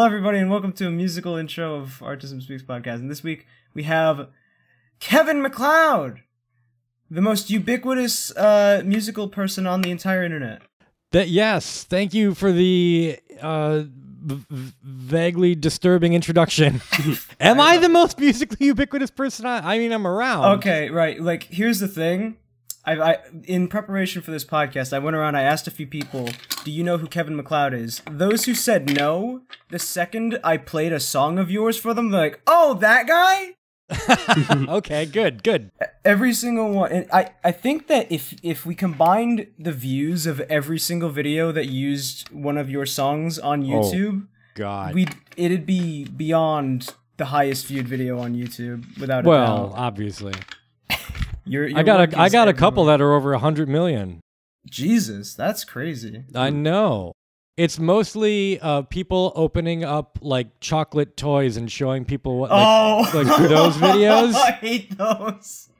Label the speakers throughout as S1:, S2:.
S1: Hello, everybody, and welcome to a musical intro of Artism Speaks podcast. And this week we have Kevin Macleod, the most ubiquitous musical person on the entire internet.
S2: Yes, thank you for the vaguely disturbing introduction. Am I the most musically ubiquitous person? I mean, I'm around.
S1: Okay, right. Like, here's the thing. In preparation for this podcast, I went around, I asked a few people, do you know who Kevin Macleod is? Those who said no, the second I played a song of yours for them, they're like, oh, that guy?
S2: Okay, good.
S1: Every single one. And I think that if we combined the views of every single video that used one of your songs on YouTube,
S2: God,
S1: it'd be beyond the highest viewed video on YouTube without a doubt.
S2: Well, obviously. I got a couple that are over 100 million. Jesus,
S1: that's crazy.
S2: I know. It's mostly people opening up like chocolate toys and showing people what like those videos.
S1: I hate those.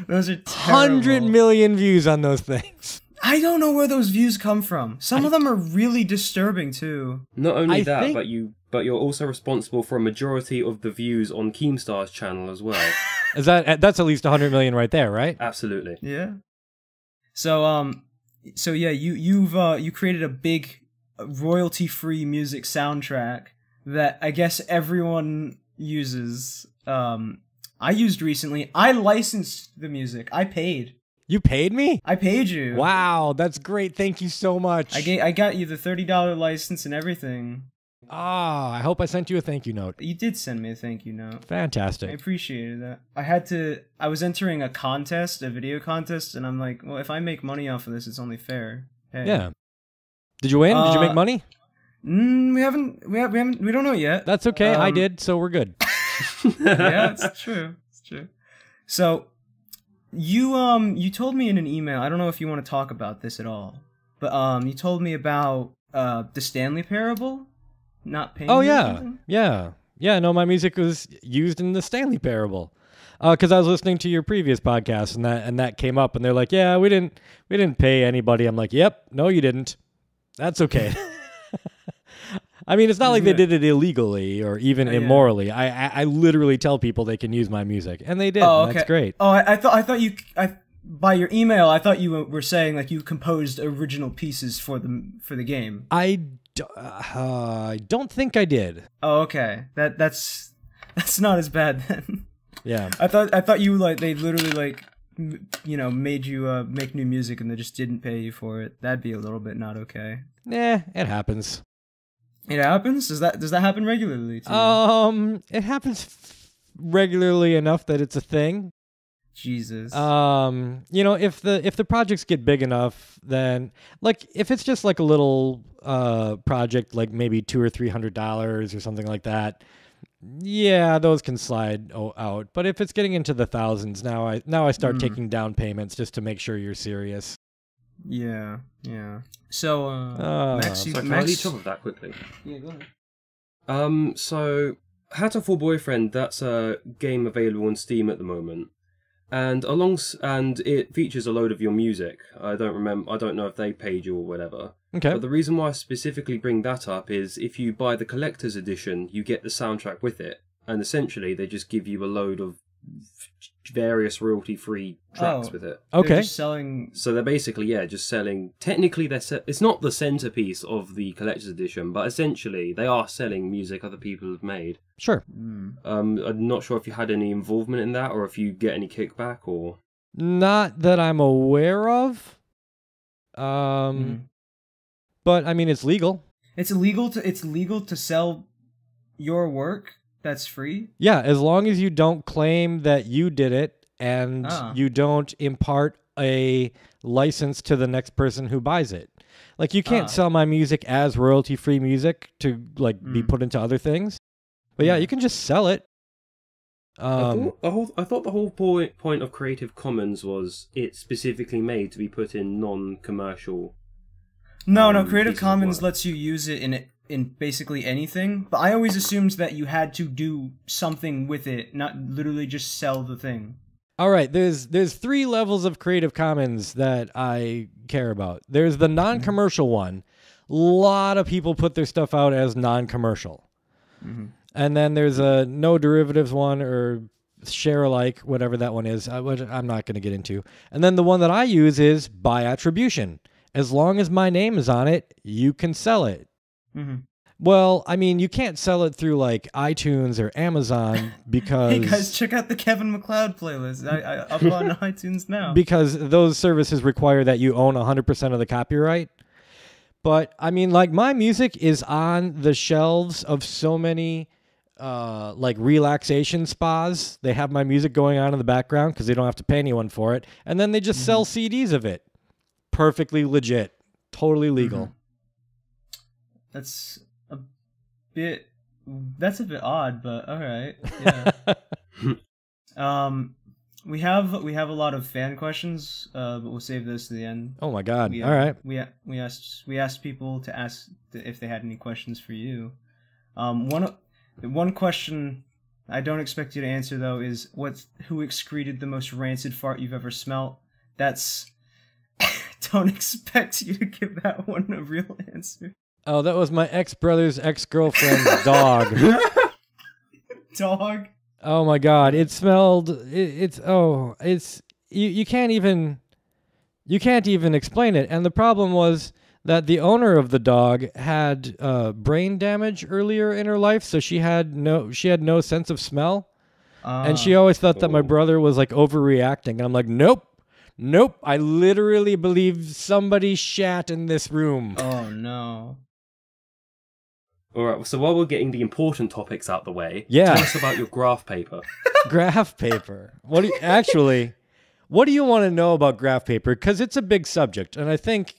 S1: Those are terrible.
S2: 100 million views on those things.
S1: I don't know where those views come from. Some of them are really disturbing too.
S3: Not only that, but you're also responsible for a majority of the views on Keemstar's channel as well.
S2: That's at least 100 million right there, right?
S3: Absolutely.
S1: Yeah. So yeah, you created a big royalty-free music soundtrack that I guess everyone uses. I used recently. I licensed the music. I paid.
S2: You paid me?
S1: I paid you.
S2: Wow, that's great. Thank you so much.
S1: I got you the $30 license and everything.
S2: Ah, I hope I sent you a thank you note.
S1: You did send me a thank you note.
S2: Fantastic.
S1: I appreciated that. I was entering a contest, a video contest, and I'm like, well, if I make money off of this, it's only fair. Hey.
S2: Yeah. Did you win? Did you make money?
S1: We don't know yet.
S2: That's okay. I did, so we're good.
S1: Yeah, it's true. It's true. So, you told me in an email, I don't know if you want to talk about this at all, but you told me about the Stanley Parable not paying.
S2: Oh yeah. No, my music was used in the Stanley Parable because I was listening to your previous podcast and that came up and they're like, yeah, we didn't pay anybody. I'm like, yep, no, you didn't. That's okay. I mean, it's not like they did it illegally or even immorally. I literally tell people they can use my music, and they did.
S1: Oh, okay.
S2: And that's great.
S1: Oh, I thought you by your email, I thought you were saying like you composed original pieces for the game.
S2: I don't think I did.
S1: Oh, okay. That's not as bad then.
S2: Yeah.
S1: I thought you they literally made you make new music and they just didn't pay you for it. That'd be a little bit not okay.
S2: Nah, it happens.
S1: It happens? Does that happen regularly to you?
S2: It happens regularly enough that it's a thing.
S1: Jesus.
S2: If the projects get big enough, then like if it's just like a little project, like maybe $200 or $300 or something like that, yeah, those can slide out. But if it's getting into the thousands, now I start taking down payments just to make sure you're serious.
S1: Yeah. So, Max,
S3: can I lead top of that quickly?
S1: Yeah, go ahead.
S3: So Hat for Boyfriend, that's a game available on Steam at the moment. And it features a load of your music. I don't know if they paid you or whatever.
S2: Okay.
S3: But the reason why I specifically bring that up is if you buy the collector's edition, you get the soundtrack with it. And essentially, they just give you a load of various royalty-free tracks with it.
S2: Okay.
S1: They're just selling...
S3: So they're basically, just selling... Technically, it's not the centerpiece of the collector's edition, but essentially, they are selling music other people have made.
S2: Sure.
S3: I'm not sure if you had any involvement in that, or if you get any kickback, or...
S2: Not that I'm aware of. But, I mean, it's legal.
S1: It's illegal to sell your work that's free?
S2: Yeah, as long as you don't claim that you did it and you don't impart a license to the next person who buys it. Like, you can't sell my music as royalty-free music to, like, be put into other things. But yeah, you can just sell it.
S3: I thought the whole point of Creative Commons was it's specifically made to be put in non-commercial.
S1: No, Creative Commons lets you use it in basically anything. But I always assumed that you had to do something with it, not literally just sell the thing.
S2: All right, there's 3 levels of Creative Commons that I care about. There's the non-commercial one. lot of people put their stuff out as non-commercial.
S1: Mm-hmm.
S2: And then there's a no derivatives one or share alike, whatever that one is, which I'm not going to get into. And then the one that I use is by attribution. As long as my name is on it, you can sell it.
S1: Mm-hmm.
S2: Well, I mean, you can't sell it through like iTunes or Amazon because...
S1: Hey guys, check out the Kevin Macleod playlist. I up on iTunes now.
S2: Because those services require that you own 100% of the copyright. But, I mean, like, my music is on the shelves of so many, like, relaxation spas. They have my music going on in the background because they don't have to pay anyone for it. And then they just sell CDs of it. Perfectly legit. Totally legal.
S1: That's a bit odd, but all right. Yeah. We have a lot of fan questions, but we'll save those to the end.
S2: Oh my God! All right.
S1: We asked people to ask if they had any questions for you. One question I don't expect you to answer though is who excreted the most rancid fart you've ever smelt? That's don't expect you to give that one a real answer.
S2: Oh, that was my ex-brother's ex-girlfriend's dog.
S1: Dog.
S2: Oh my God! It smelled. You can't even explain it. And the problem was that the owner of the dog had brain damage earlier in her life, so she had no sense of smell, and she always thought that my brother was like overreacting. And I'm like, nope. I literally believe somebody shat in this room.
S1: Oh no.
S3: All right, so while we're getting the important topics out the way,
S2: yeah.
S3: Tell us about your graph paper.
S2: Graph paper. What do you want to know about graph paper? Because it's a big subject, and I think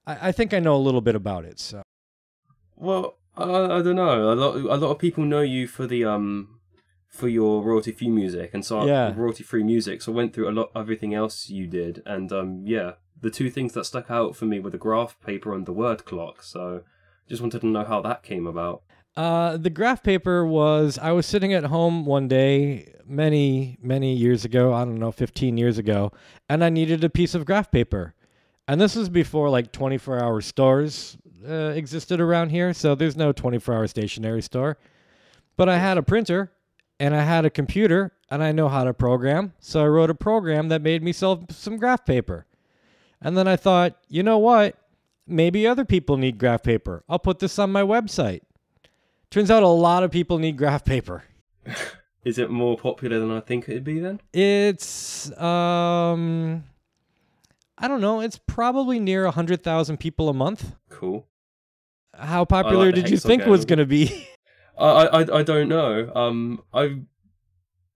S2: I know a little bit about it. So,
S3: well, I don't know. A lot of people know you for the for your royalty-free music, and so royalty-free music. So I went through everything else you did, and the two things that stuck out for me were the graph paper and the word clock. So. Just wanted to know how that came about.
S2: The graph paper was, I was sitting at home one day many, many years ago, I don't know, 15 years ago, and I needed a piece of graph paper. And this was before like 24-hour stores existed around here, so there's no 24-hour stationery store. But I had a printer, and I had a computer, and I know how to program, so I wrote a program that made me sell some graph paper. And then I thought, you know what? Maybe other people need graph paper. I'll put this on my website. Turns out a lot of people need graph paper.
S3: Is it more popular than I think it'd be then?
S2: It's, I don't know. It's probably near 100,000 people a month.
S3: Cool.
S2: How popular did you think it was going to be?
S3: I don't know.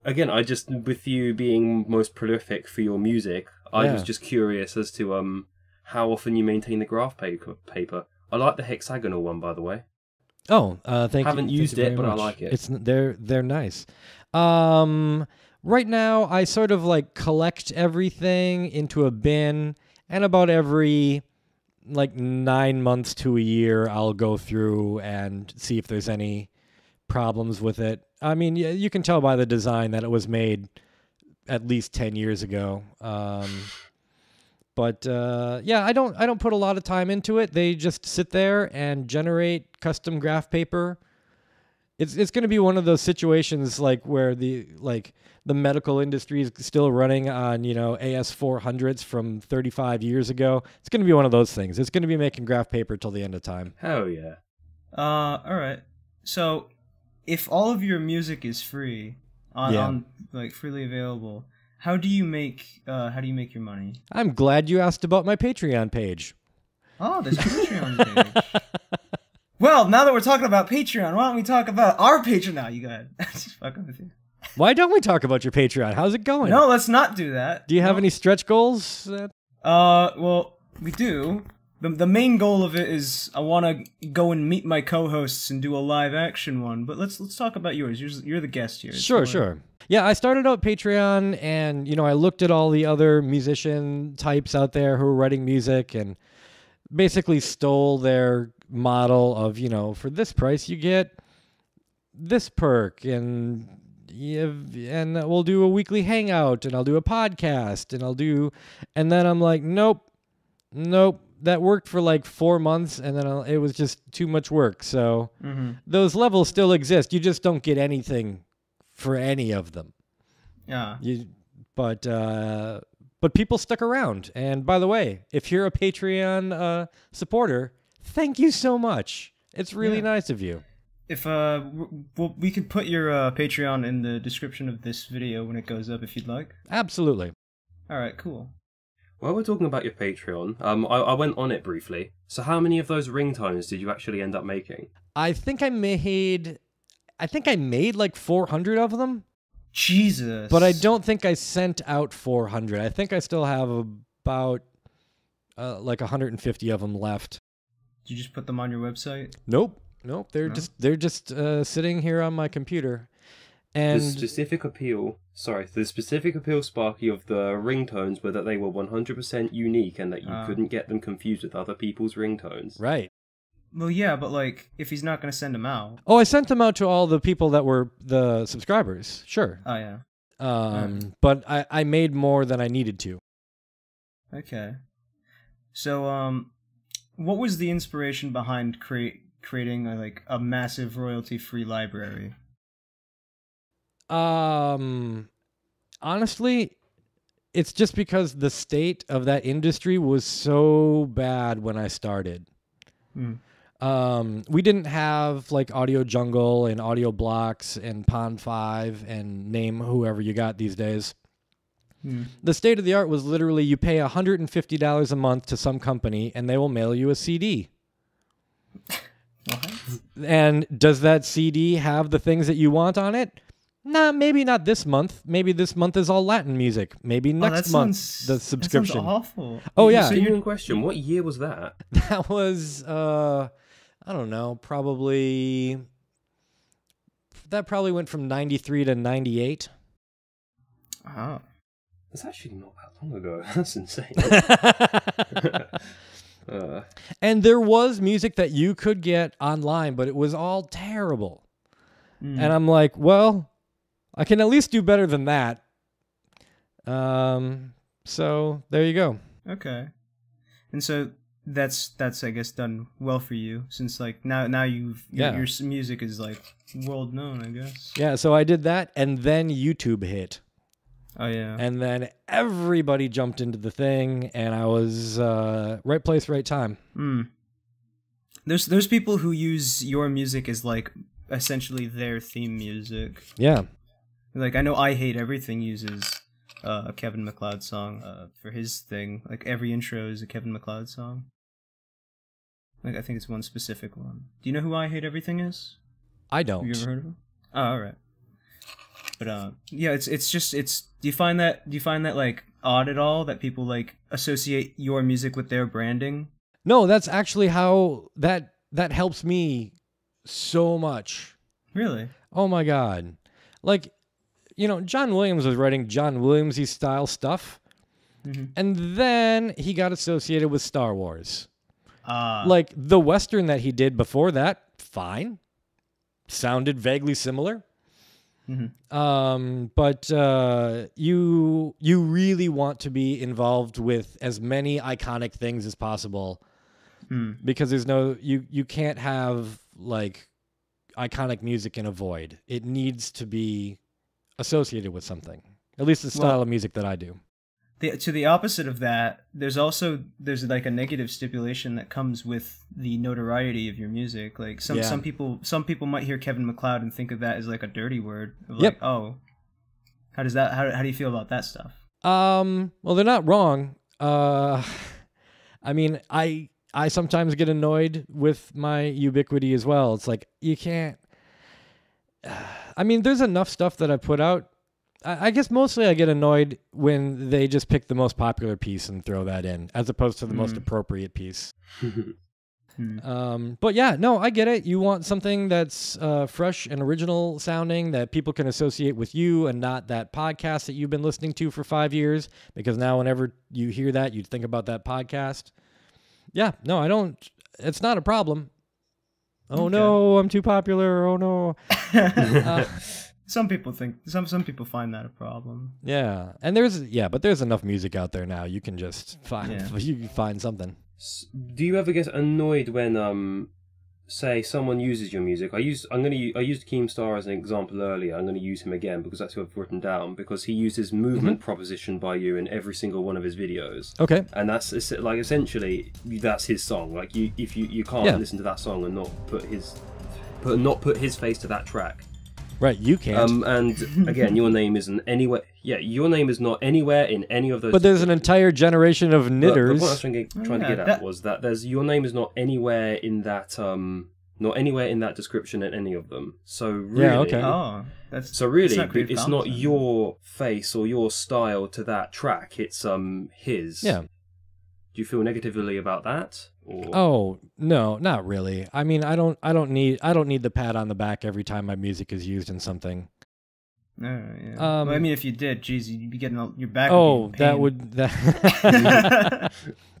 S3: I just, with you being most prolific for your music, I was just curious as to, how often you maintain the graph paper. I like the hexagonal one, by the way.
S2: Oh, thank you.
S3: Haven't used it, but
S2: much.
S3: I like it.
S2: They're nice. Right now, I sort of like collect everything into a bin, and about every like 9 months to a year, I'll go through and see if there's any problems with it. I mean, you can tell by the design that it was made at least 10 years ago. But I don't put a lot of time into it. They just sit there and generate custom graph paper. It's going to be one of those situations like where the medical industry is still running on, AS400s from 35 years ago. It's going to be one of those things. It's going to be making graph paper till the end of time.
S3: Hell yeah.
S1: All right. So, if all of your music is free on like freely available, How do you make your money?
S2: I'm glad you asked about my Patreon page.
S1: Oh, there's a Patreon page. Well, now that we're talking about Patreon, why don't we talk about our Patreon now? You got just fucking with you.
S2: Why don't we talk about your Patreon? How's it going?
S1: No, let's not do that.
S2: Do you have any stretch goals?
S1: Well, we do. The main goal of it is I want to go and meet my co-hosts and do a live action one. But let's talk about yours. You're the guest here.
S2: Sure. Yeah, I started out Patreon, and I looked at all the other musician types out there who were writing music, and basically stole their model of for this price you get this perk, and we'll do a weekly hangout, and I'll do a podcast, and then I'm like, nope. that worked for like 4 months, and then it was just too much work. So those levels still exist. You just don't get anything for any of them.
S1: Yeah.
S2: But people stuck around. And by the way, if you're a Patreon supporter, thank you so much. It's really nice of you.
S1: If we could put your Patreon in the description of this video when it goes up, if you'd like.
S2: Absolutely.
S1: All right, cool.
S3: While we're talking about your Patreon, I went on it briefly. So how many of those ringtones did you actually end up making?
S2: I think I made like 400 of them.
S1: Jesus.
S2: But I don't think I sent out 400. I think I still have about like 150 of them left.
S1: Did you just put them on your website?
S2: Nope. They're just sitting here on my computer. And
S3: the specific appeal, Sparky, of the ringtones were that they were 100% unique and that you couldn't get them confused with other people's ringtones.
S2: Right.
S1: Well, yeah, but like, if he's not going to send them out.
S2: Oh, I sent them out to all the people that were the subscribers. Sure.
S1: Oh, yeah.
S2: But I made more than I needed to.
S1: Okay. So, what was the inspiration behind creating a massive royalty-free library?
S2: Honestly, it's just because the state of that industry was so bad when I started. We didn't have like Audio Jungle and Audio Blocks and Pond 5 and name whoever you got these days. The state of the art was literally you pay $150 a month to some company and they will mail you a CD.
S1: What?
S2: And does that CD have the things that you want on it? Nah, maybe not this month. Maybe this month is all Latin music. Maybe next month the subscription.
S1: That sounds awful.
S2: Oh yeah.
S3: So you're in question. What year was that?
S2: That was I don't know, that probably went from 93 to 98.
S1: Oh.
S3: That's actually not that long ago. That's insane.
S2: And there was music that you could get online, but it was all terrible. And I'm like, well, I can at least do better than that. So there you go.
S1: Okay. And so that's I guess done well for you, since like now your music is like world known, I guess.
S2: Yeah, so I did that, and then YouTube hit.
S1: Oh yeah.
S2: And then everybody jumped into the thing, and I was right place, right time.
S1: There's people who use your music as like essentially their theme music.
S2: Yeah.
S1: Like, I know I Hate Everything uses a Kevin MacLeod song for his thing. Like, every intro is a Kevin MacLeod song. Like, I think it's one specific one. Do you know who I Hate Everything is?
S2: I don't.
S1: Have you ever heard of him? Oh, alright. But, yeah, it's do you find that like odd at all that people like associate your music with their branding?
S2: No, that's actually how that helps me so much.
S1: Really?
S2: Oh my god. Like, you know, John Williams was writing John Williams-y style stuff. And then he got associated with Star Wars. Like, the Western that he did before that, fine. Sounded vaguely similar. But you really want to be involved with as many iconic things as possible. Because there's you can't have, like, iconic music in a void. It needs to be associated with something. At least the style of music that I do.
S1: To the opposite of that, there's like a negative stipulation that comes with the notoriety of your music. Like some people might hear Kevin MacLeod and think of that as like a dirty word. Like, oh, how do you feel about that stuff?
S2: Well, they're not wrong. I mean, I sometimes get annoyed with my ubiquity as well. It's like, you can't... I mean, there's enough stuff that I put out. I guess mostly I get annoyed when they just pick the most popular piece and throw that in, as opposed to the most appropriate piece. But yeah, no, I get it. You want something that's fresh and original sounding that people can associate with you, and not that podcast that you've been listening to for 5 years, because now whenever you hear that, you think about that podcast. Yeah, no, I don't. It's not a problem. Oh no, I'm too popular. Oh no.
S1: Some people think some people find that a problem.
S2: Yeah, and there's enough music out there now. You can just find you can find something.
S3: Do you ever get annoyed when say someone uses your music? I used Keemstar as an example earlier. I'm going to use him again because that's what I've written down, because he uses movement proposition by you in every single one of his videos.
S2: Okay.
S3: And that's like essentially that's his song. Like you can't listen to that song and not put his face to that track.
S2: Right, you can't.
S3: And again, your name isn't anywhere. Yeah, your name is not anywhere in any of those.
S2: But there's an entire generation of knitters.
S3: What I was trying to get at was that your name is not anywhere in that description in any of them. So really,
S2: yeah, okay.
S1: Oh,
S3: it's not your face or your style to that track. It's his.
S2: Yeah.
S3: Do you feel negatively about that? Or?
S2: Oh no, not really. I mean, I don't need the pat on the back every time my music is used in something.
S1: Yeah. Well, I mean, if you did, geez, you'd be getting your back.
S2: Oh, that would.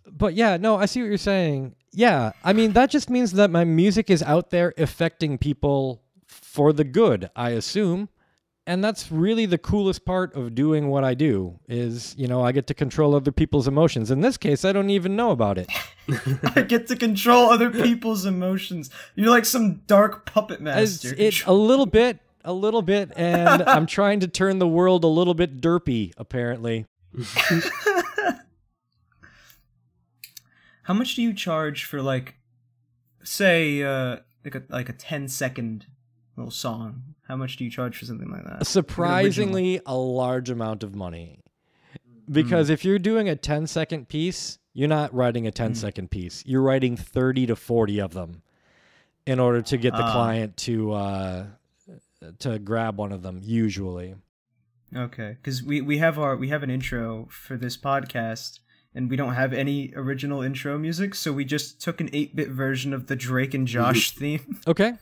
S2: But yeah, no, I see what you're saying. Yeah, I mean, that just means that my music is out there affecting people for the good, I assume. And that's really the coolest part of doing what I do is, I get to control other people's emotions. In this case, I don't even know about it.
S1: I get to control other people's emotions. You're like some dark puppet master.
S2: It's a little bit, and I'm trying to turn the world a little bit derpy, apparently.
S1: How much do you charge for, like, say, like a 10-second little song? How much do you charge for something like that?
S2: Surprisingly, a large amount of money. Because if you're doing a 10-second piece, you're not writing a 10-second piece. You're writing 30 to 40 of them in order to get the client to grab one of them, usually.
S1: Okay, because we have an intro for this podcast, and we don't have any original intro music, so we just took an 8-bit version of the Drake and Josh theme.
S2: Okay.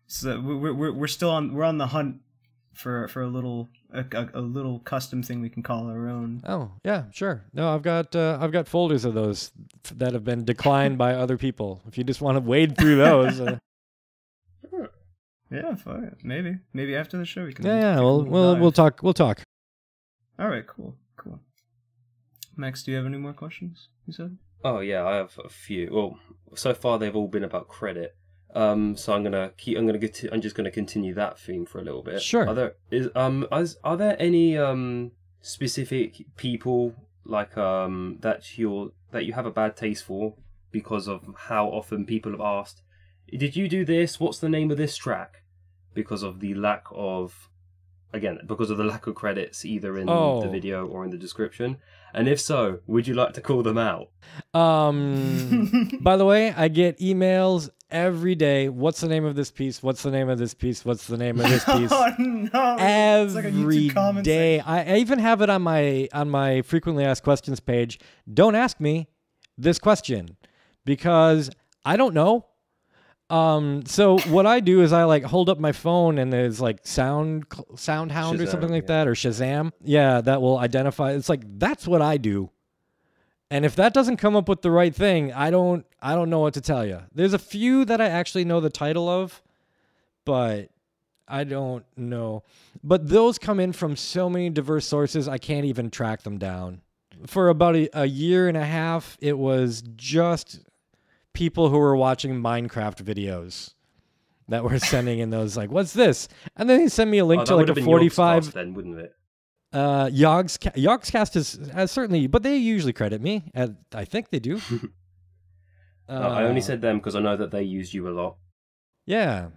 S1: So we're on the hunt for a little custom thing we can call our own.
S2: Oh yeah, sure. No, I've got folders of those that have been declined by other people. If you just want to wade through those.
S1: Yeah, fine. Maybe after the show we can.
S2: Yeah. We'll talk.
S1: All right. Cool. Max, do you have any more questions? You said.
S3: Oh yeah, I have a few. Well, so far they've all been about credit. So I'm just gonna continue that theme for a little bit.
S2: Sure.
S3: Are there any specific people like that you have a bad taste for because of how often people have asked, did you do this? What's the name of this track? Because of the lack of credits either in the video or in the description. And if so, would you like to call them out?
S2: By the way, I get emails every day. What's the name of this piece? What's the name of this piece? What's the name of this piece?
S1: Oh no!
S2: Every day. I even have it on my frequently asked questions page. Don't ask me this question because I don't know. So what I do is I like hold up my phone and there's like SoundHound Shazam, or something like that, or Shazam. Yeah, that will identify. It's like, that's what I do. And if that doesn't come up with the right thing, I don't know what to tell you. There's a few that I actually know the title of, but I don't know. But those come in from so many diverse sources, I can't even track them down. For about a year and a half, it was just people who were watching Minecraft videos that were sending in those, like, what's this? And then he sent me a link to like a 45.
S3: Then wouldn't it?
S2: Yogscast has certainly, but they usually credit me. I think they do.
S3: I only said them because I know that they used you a lot.
S2: Yeah.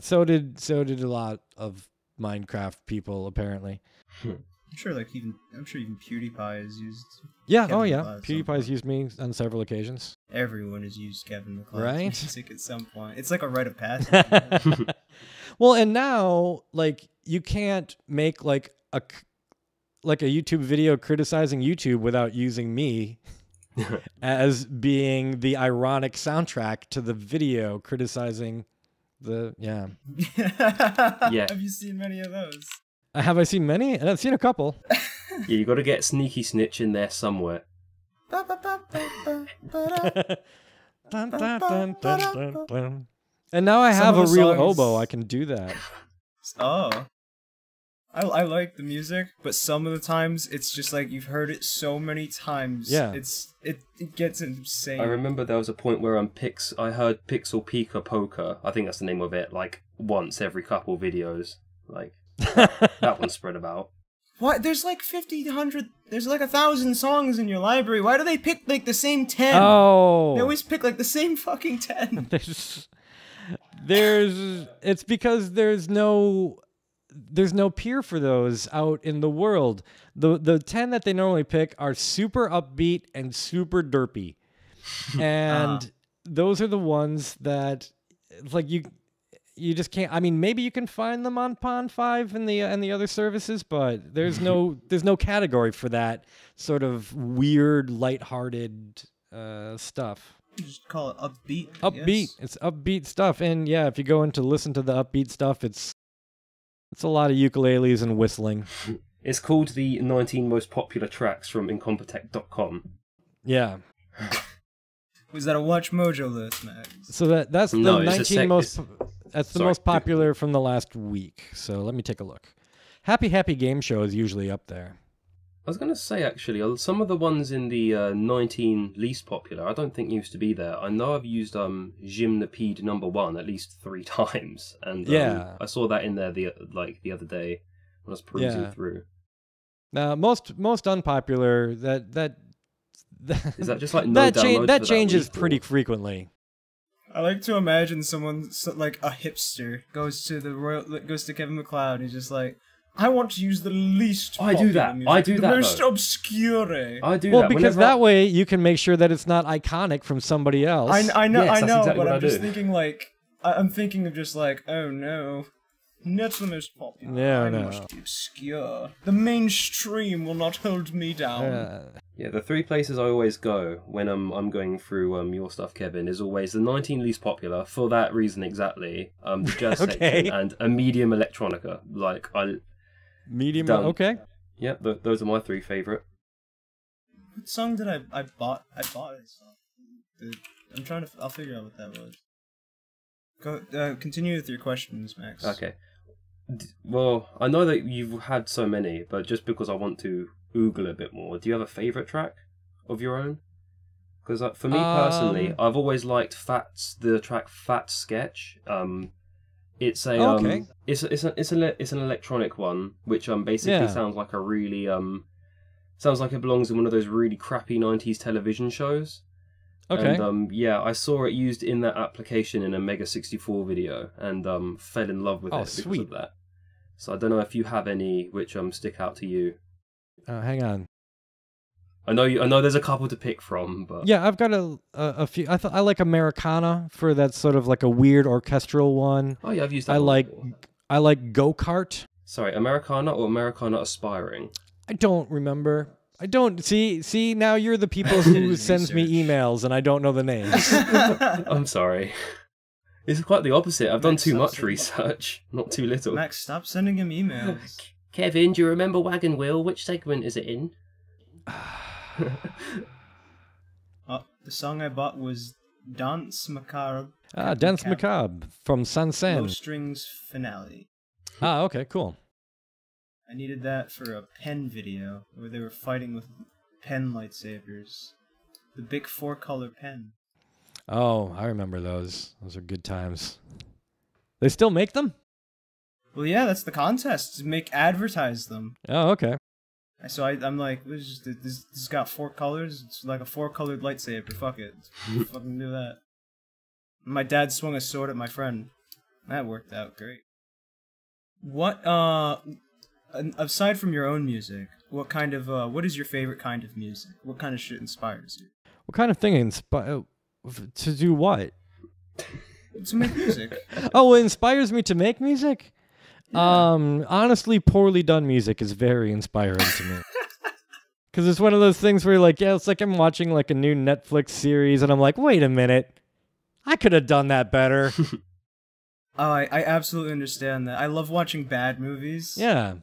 S2: So did a lot of Minecraft people apparently.
S1: I'm sure even PewDiePie is used.
S2: Yeah, Kevin McLeod PewDiePie's used me on several occasions.
S1: Everyone has used Kevin McLeod's
S2: right?
S1: music at some point. It's like a rite of passage.
S2: Well, and now, like, you can't make like a YouTube video criticizing YouTube without using me as being the ironic soundtrack to the video criticizing the yeah.
S1: Have you seen many of those?
S2: Have I seen many? I've seen a couple.
S3: Yeah, you got to get Sneaky Snitch in there somewhere.
S2: And now I have a real oboe. I can do that.
S1: Oh. I like the music, but some of the times it's just like you've heard it so many times.
S2: Yeah.
S1: It gets insane.
S3: I remember there was a point where I heard Pixel Pika Poker. I think that's the name of it. Like once every couple videos. Like that one spread about.
S1: What? There's like 50, 100. There's like 1,000 songs in your library. Why do they pick like the same 10?
S2: Oh,
S1: they always pick like the same fucking 10.
S2: It's because there's no peer for those out in the world. The 10 that they normally pick are super upbeat and super derpy. And those are the ones that like you just can't. I mean, maybe you can find them on Pond 5 and the other services, but there's no category for that sort of weird, lighthearted stuff.
S1: Just call it upbeat.
S2: Upbeat. It's upbeat stuff. And yeah, if you go in to listen to the upbeat stuff, it's a lot of ukuleles and whistling.
S3: It's called the 19 most popular tracks from Incompetech.com.
S2: Yeah.
S1: Was that a Watch Mojo list, Max?
S2: So that's the 19 most. That's the most popular from the last week. So let me take a look. Happy Game Show is usually up there.
S3: I was going to say, actually, some of the ones in the 19 least popular, I don't think used to be there. I know I've used Gymnopede #1 at least 3 times, and I saw that in there the other day when I was perusing through.
S2: Now, most unpopular that
S3: is that just like no downloads
S2: that changes pretty frequently.
S1: I like to imagine someone like a hipster goes to Kevin Macleod and he's just like, I want to use the least popular music,
S3: I do that.
S1: The most obscure.
S3: I do that.
S2: Well, because that way you can make sure that it's not iconic from somebody else.
S1: I know,
S3: yes, exactly
S1: but I'm just thinking like, I'm thinking of just like, oh no, not the most popular.
S2: No,
S1: I must be obscure. The mainstream will not hold me down.
S3: Yeah, the 3 places I always go when I'm going through your stuff, Kevin, is always the 19 least popular for that reason exactly. The jazz section and a medium electronica. Like
S2: medium. Okay.
S3: Yeah, those are my 3 favorite.
S1: What song did I bought? I bought a song. I'm trying to. I'll figure out what that was. Go. Continue with your questions, Max.
S3: Okay. Well, I know that you've had so many, but just because I want to oogle a bit more, do you have a favorite track of your own? Because for me personally, I've always liked the track Fat Sketch. It's a it's an electronic one, which basically sounds like a really sounds like it belongs in one of those really crappy 90s television shows.
S2: Okay.
S3: And I saw it used in that application in a Mega 64 video, and fell in love with it because of that. So I don't know if you have any which stick out to you.
S2: Hang on.
S3: I know there's a couple to pick from, but
S2: yeah, I've got a few. I like Americana for that sort of like a weird orchestral one.
S3: Oh yeah, I've used that.
S2: I like Go Kart.
S3: Sorry, Americana or Americana Aspiring?
S2: I don't remember. I don't see now you're the people who sends me emails and I don't know the names.
S3: I'm sorry. It's quite the opposite. I've done too much research, not too little.
S1: Max, stop sending him emails.
S3: Kevin, do you remember Wagon Wheel? Which segment is it in?
S1: The song I bought was Danse Macabre.
S2: Danse Macabre from Sansan.
S1: Low Strings Finale.
S2: Okay, cool.
S1: I needed that for a pen video where they were fighting with pen lightsabers. The big 4-color pen.
S2: Oh, I remember those. Those are good times. They still make them?
S1: Well, yeah, that's the contest. Advertise them.
S2: Oh, okay.
S1: So I'm like, this got 4 colors. It's like a 4-colored lightsaber. Fuck it. Fucking do that. My dad swung a sword at my friend. That worked out great. What, aside from your own music, what is your favorite kind of music? What kind of shit inspires you?
S2: What kind of thing to do what?
S1: To make music.
S2: Oh, it inspires me to make music? Yeah. Honestly, poorly done music is very inspiring to me. Because it's one of those things where you're like, yeah, it's like I'm watching like a new Netflix series and I'm like, wait a minute. I could have done that better.
S1: Oh, I absolutely understand that. I love watching bad movies.
S2: Yeah.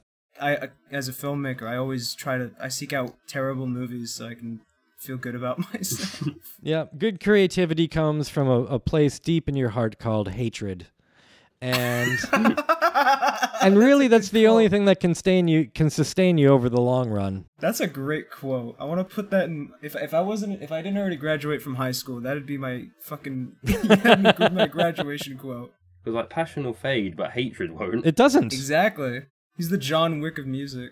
S1: I as a filmmaker, I always I seek out terrible movies so I can feel good about myself.
S2: Yeah, good creativity comes from a place deep in your heart called hatred. And And really, that's the only thing that can sustain you over the long run.
S1: That's a great quote. I want to put that in. If I didn't already graduate from high school, that'd be my fucking my graduation quote.
S3: Because like passion will fade, but hatred won't.
S2: It doesn't.
S1: Exactly. He's the John Wick of music.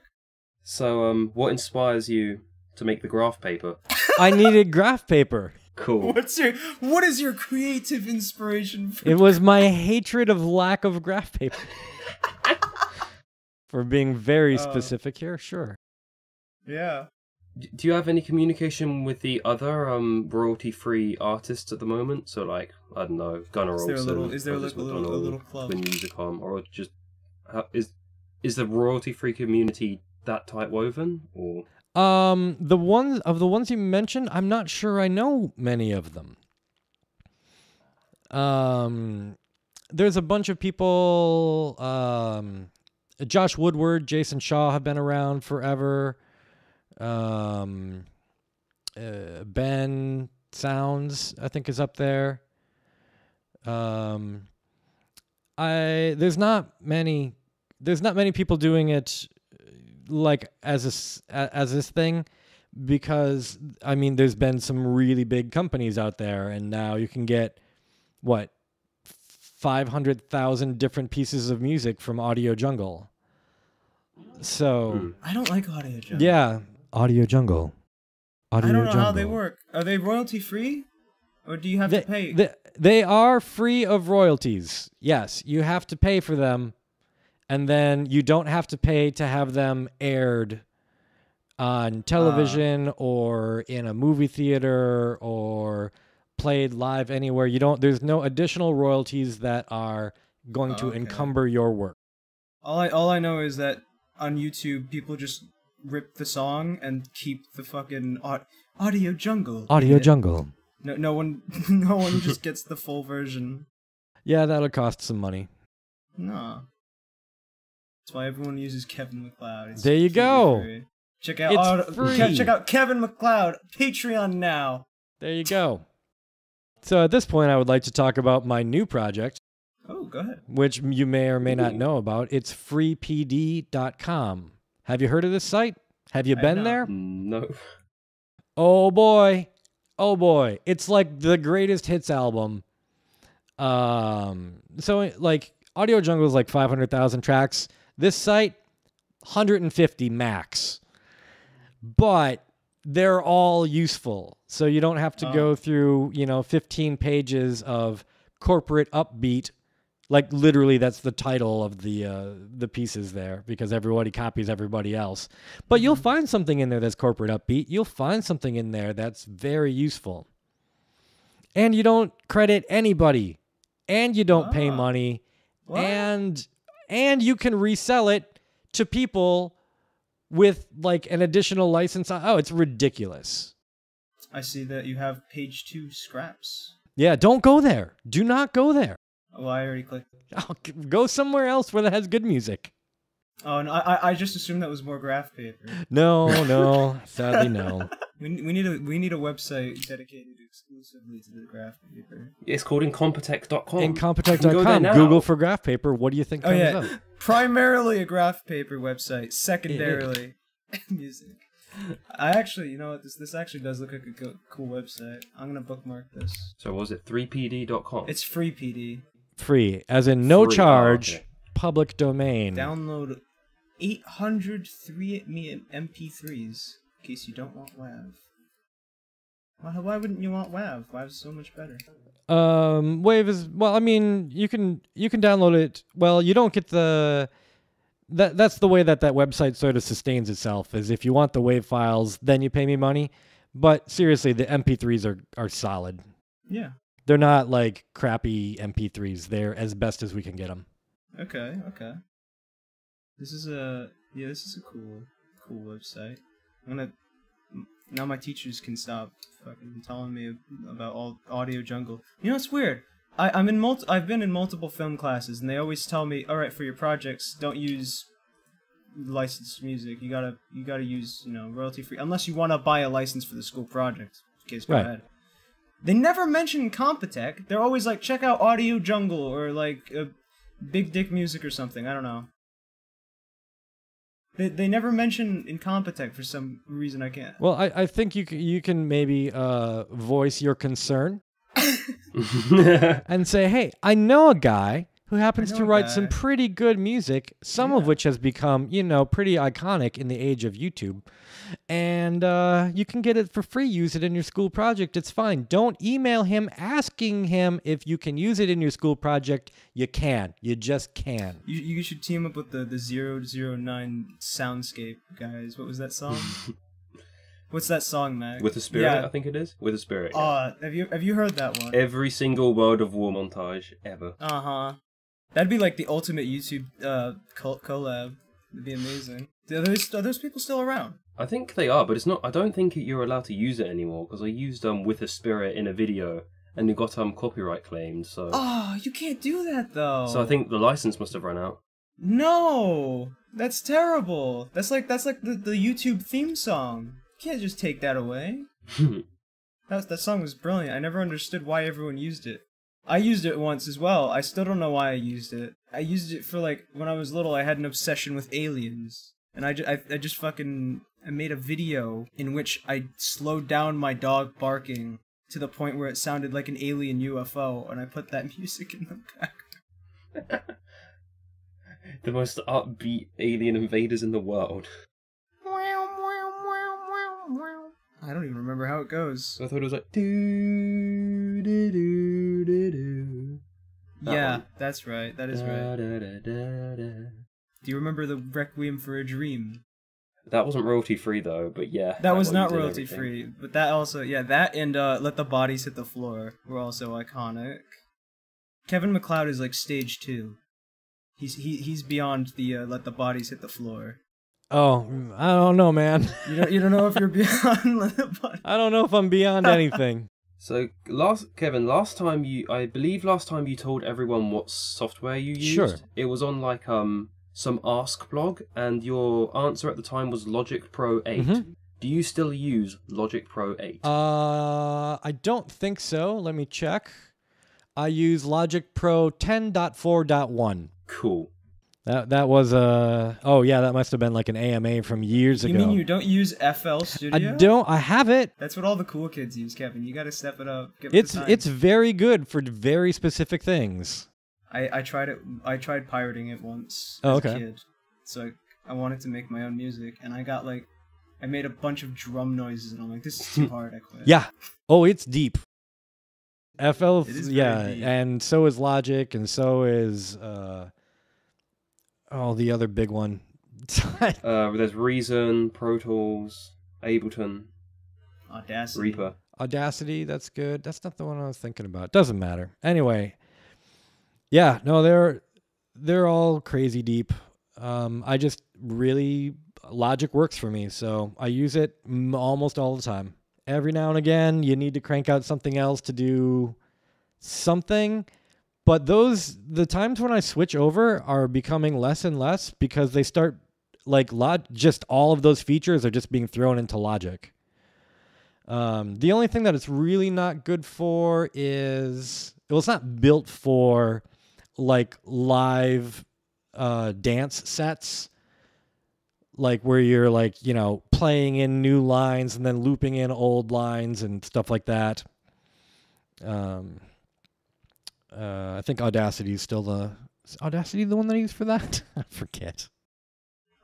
S3: So, what inspires you to make the graph paper?
S2: I needed graph paper.
S3: Cool.
S1: What is your creative inspiration for?
S2: It was my hatred of lack of graph paper. For being very specific here, sure.
S1: Yeah.
S3: Do you have any communication with the other royalty-free artists at the moment? So, like, I don't know, Gunnar Olsen,
S1: is there like a little club?
S3: Twin Musicom, or just is the royalty-free community that tight woven, or?
S2: The ones you mentioned, I'm not sure I know many of them. There's a bunch of people, Josh Woodward, Jason Shaw have been around forever. Ben Sounds, I think, is up there. There's not many people doing it like as this thing, because I mean there's been some really big companies out there, and now you can get 500,000 different pieces of music from Audio Jungle. So
S1: I don't like Audio Jungle.
S2: Yeah, Audio Jungle.
S1: I don't know how they work. Are they royalty free, or do you have to pay?
S2: They are free of royalties. Yes, you have to pay for them. And then you don't have to pay to have them aired on television or in a movie theater or played live anywhere. There's no additional royalties that are going to encumber your work.
S1: All I know is that on YouTube people just rip the song and keep the fucking Audio Jungle.
S2: Audio Jungle.
S1: No one just gets the full version.
S2: Yeah, that'll cost some money.
S1: No. That's why everyone uses Kevin MacLeod.
S2: There you go.
S1: Free. Check out Kevin MacLeod, Patreon now.
S2: There you go. So at this point, I would like to talk about my new project.
S1: Oh, go ahead.
S2: Which you may or may not know about. It's freepd.com. Have you heard of this site? Have you been there?
S3: No.
S2: Oh boy. Oh boy. It's like the greatest hits album. So like Audio Jungle is like 500,000 tracks. This site, 150 max. But they're all useful. So you don't have to go through, 15 pages of corporate upbeat. Like literally that's the title of the pieces there, because everybody copies everybody else. But you'll find something in there that's corporate upbeat. You'll find something in there that's very useful. And you don't credit anybody. And you don't pay money. What? And you can resell it to people with like an additional license. Oh, it's ridiculous.
S1: I see that you have page 2 scraps.
S2: Yeah, don't go there. Do not go there.
S1: Oh, I already clicked.
S2: Oh, go somewhere else where that has good music.
S1: Oh, and I just assumed that was more graph paper.
S2: No, sadly no.
S1: We need a website dedicated exclusively to the graph paper.
S3: It's called Incompetech.com.
S2: Incompetech.com. Google for graph paper. What do you think comes up?
S1: Primarily a graph paper website. Secondarily, music. I actually, you know what? This actually does look like a cool website. I'm gonna bookmark this.
S3: So was it 3pd.com?
S1: It's free PD.
S2: Free, as in no charge, public domain.
S1: Download 803 MP3s in case you don't want WAV. Why wouldn't you want WAV? WAV's so much better.
S2: Wave is, well, I mean, you can download it. Well, you don't get the that's the way that website sort of sustains itself, is if you want the WAV files, then you pay me money. But seriously, the MP3s are solid.
S1: Yeah.
S2: They're not like crappy MP3s. They're as best as we can get them.
S1: Okay. This is a cool website. Now my teachers can stop fucking telling me about all Audio Jungle. You know, it's weird. I've been in multiple film classes, and they always tell me, all right, for your projects, don't use licensed music. You gotta use royalty free, unless you want to buy a license for the school project. Okay, go ahead. They never mention Competech. They're always like, check out Audio Jungle, or like Big Dick Music or something. I don't know. They never mention Incompetech for some reason. I can't.
S2: Well, I think you can maybe voice your concern and say, hey, I know a guy who happens to write some pretty good music, some of which has become, you know, pretty iconic in the age of YouTube. And you can get it for free. Use it in your school project. It's fine. Don't email him asking him if you can use it in your school project. You can. You just can.
S1: You should team up with the 009 Soundscape guys. What was that song? What's that song, Mac?
S3: With a Spirit, I think it is. With a Spirit.
S1: Yeah. Have you heard that one?
S3: Every single World of War montage ever.
S1: That'd be like the ultimate YouTube collab. It'd be amazing. Are those people still around?
S3: I think they are, but it's not. I don't think you're allowed to use it anymore because I used With a Spirit in a video and it got copyright claimed. So.
S1: Oh, you can't do that though.
S3: So I think the license must have run out.
S1: No, that's terrible. That's like the YouTube theme song. You can't just take that away. That song was brilliant. I never understood why everyone used it. I used it once as well. I still don't know why I used it. I used it for like when I was little. I had an obsession with aliens, and I just fucking made a video in which I slowed down my dog barking to the point where it sounded like an alien UFO, and I put that music in the back.
S3: The most upbeat alien invaders in the world.
S1: I don't even remember how it goes.
S3: I thought it was like do do do do do.
S1: Yeah, that's right. That is right. Do you remember the Requiem for a Dream?
S3: That wasn't royalty free though, but yeah.
S1: That was not royalty free, but that also, yeah, that and Let the Bodies Hit the Floor were also iconic. Kevin Macleod is like stage 2. He's beyond the Let the Bodies Hit the Floor.
S2: Oh, I don't know, man.
S1: You don't know if you're beyond Let the Bodies.
S2: I don't know if I'm beyond anything.
S3: So Kevin, last time you told everyone what software you used.
S2: Sure.
S3: It was on like some Ask blog, and your answer at the time was Logic Pro 8. Mm-hmm. Do you still use Logic Pro 8?
S2: I don't think so. Let me check. I use Logic Pro 10.4.1.
S3: Cool.
S2: That was oh yeah, that must have been like an AMA from years ago.
S1: You mean you don't use FL Studio?
S2: I don't. I have it.
S1: That's what all the cool kids use, Kevin. You got to step it up.
S2: It's very good for very specific things.
S1: I tried it. I tried pirating it once as a kid. So I wanted to make my own music, and I made a bunch of drum noises, and I'm like, this is too hard. I quit.
S2: Yeah. Oh, it's deep. FL,
S1: yeah, deep.
S2: And so is Logic, and so is the other big one.
S3: There's Reason, Pro Tools, Ableton,
S1: Audacity,
S3: Reaper.
S2: Audacity, that's good. That's not the one I was thinking about. Doesn't matter. Anyway, yeah, no, they're all crazy deep. I just really Logic works for me, so I use it almost all the time. Every now and again, you need to crank out something else to do something. But the times when I switch over are becoming less and less because they start, like, just all of those features are just being thrown into Logic. The only thing that it's really not good for is, well, it's not built for, like, live dance sets. Like, where you're, like, you know, playing in new lines and then looping in old lines and stuff like that. I think Audacity is still the one that I use for that? I forget.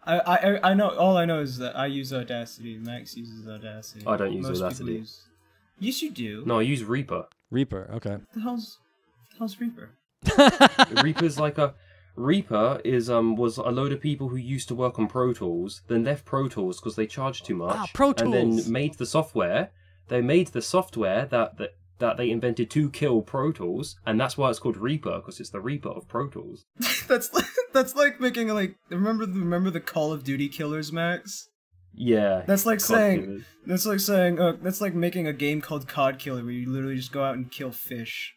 S1: I know, all I know is that I use Audacity. Max uses Audacity.
S3: I don't use Audacity.
S1: Yes, you do.
S3: No, I use Reaper.
S2: Reaper, okay.
S1: What the hell's Reaper?
S3: Reaper was a load of people who used to work on Pro Tools, then left Pro Tools because they charged too much.
S2: Pro Tools.
S3: And then made the software. They made the software that they invented to kill Pro Tools, and that's why it's called Reaper, because it's the Reaper of Pro Tools.
S1: that's like making remember the Call of Duty killers, Max?
S3: Yeah.
S1: That's like making a game called COD Killer where you literally just go out and kill fish.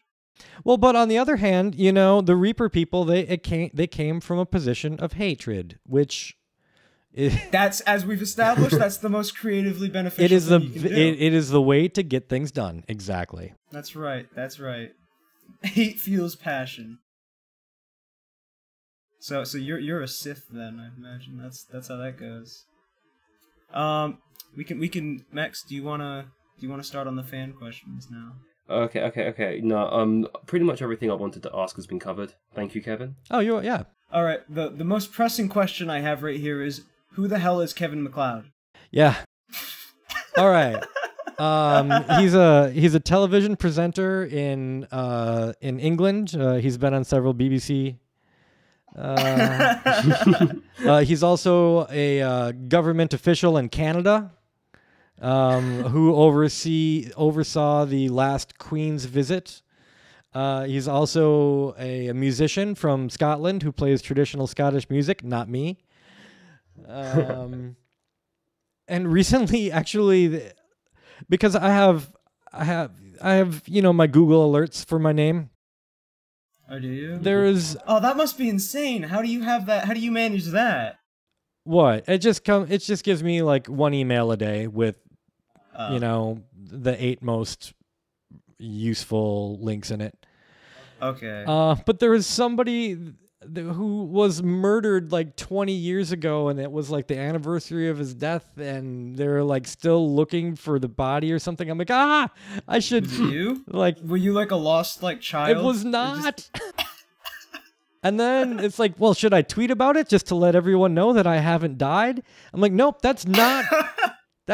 S2: Well, but on the other hand, you know, the Reaper people, they came from a position of hatred, which
S1: that's, as we've established, that's the most creatively beneficial thing you can do.
S2: It is the way to get things done. Exactly.
S1: That's right. Hate fuels passion. So you're a Sith then, I imagine. That's how that goes. We can Max, do you wanna start on the fan questions now?
S3: Okay. No, pretty much everything I wanted to ask has been covered. Thank you, Kevin.
S2: Oh, yeah.
S1: All right. The most pressing question I have right here is, who the hell is Kevin Macleod?
S2: Yeah. All right. He's a television presenter in England. He's been on several BBC. He's also a government official in Canada. Who oversaw the last Queen's visit. He's also a musician from Scotland who plays traditional Scottish music, not me. And recently, actually, because I have my Google alerts for my name.
S1: Oh, do you?
S2: Oh,
S1: that must be insane. How do you have that? How do you manage that?
S2: What? It just gives me like one email a day with the 8 most useful links in it.
S1: Okay.
S2: But there was somebody who was murdered like 20 years ago, and it was like the anniversary of his death, and they're like still looking for the body or something. I'm like, I should.
S1: Was it you?
S2: Like,
S1: were you like a lost like child?
S2: It was not. And then it's like, well, should I tweet about it just to let everyone know that I haven't died? I'm like, nope, that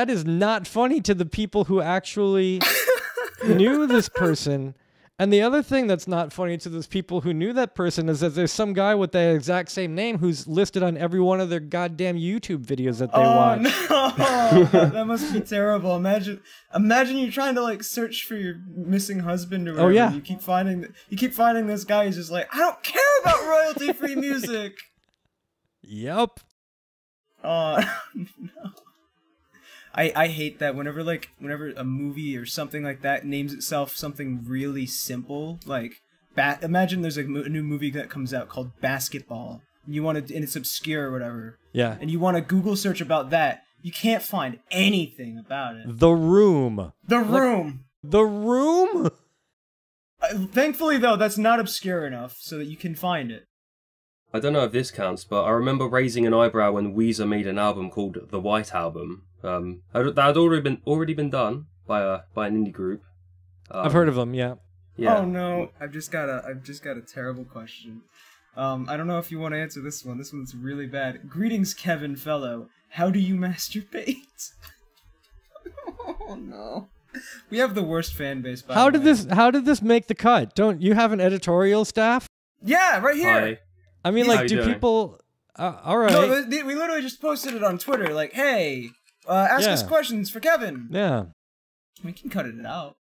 S2: is not funny to the people who actually knew this person. And the other thing that's not funny to those people who knew that person is that there's some guy with the exact same name who's listed on every one of their goddamn YouTube videos that they watch.
S1: No. That must be terrible. Imagine you trying to like search for your missing husband or whatever.
S2: Oh yeah.
S1: You keep finding this guy who's just like, I don't care about royalty-free music.
S2: Yep.
S1: No. I hate that whenever a movie or something like that names itself something really simple, like imagine there's a new movie that comes out called Basketball, and it's obscure or whatever.
S2: Yeah.
S1: And you want to Google search about that, you can't find anything about it.
S2: The Room.
S1: The Room.
S2: The Room?
S1: Thankfully though, that's not obscure enough so that you can find it.
S3: I don't know if this counts, but I remember raising an eyebrow when Weezer made an album called The White Album. That had already been done by an indie group.
S2: I've heard of them, yeah.
S1: Oh no, I've just got a terrible question. I don't know if you want to answer this one. This one's really bad. Greetings, Kevin Fellow. How do you masturbate? Oh no. We have the worst fan base. How did
S2: this make the cut? Don't you have an editorial staff?
S1: Yeah, right here.
S3: Hi.
S2: I mean, like, do people? All right.
S1: No, we literally just posted it on Twitter. Like, hey, ask us questions for Kevin.
S2: Yeah.
S1: We can cut it out.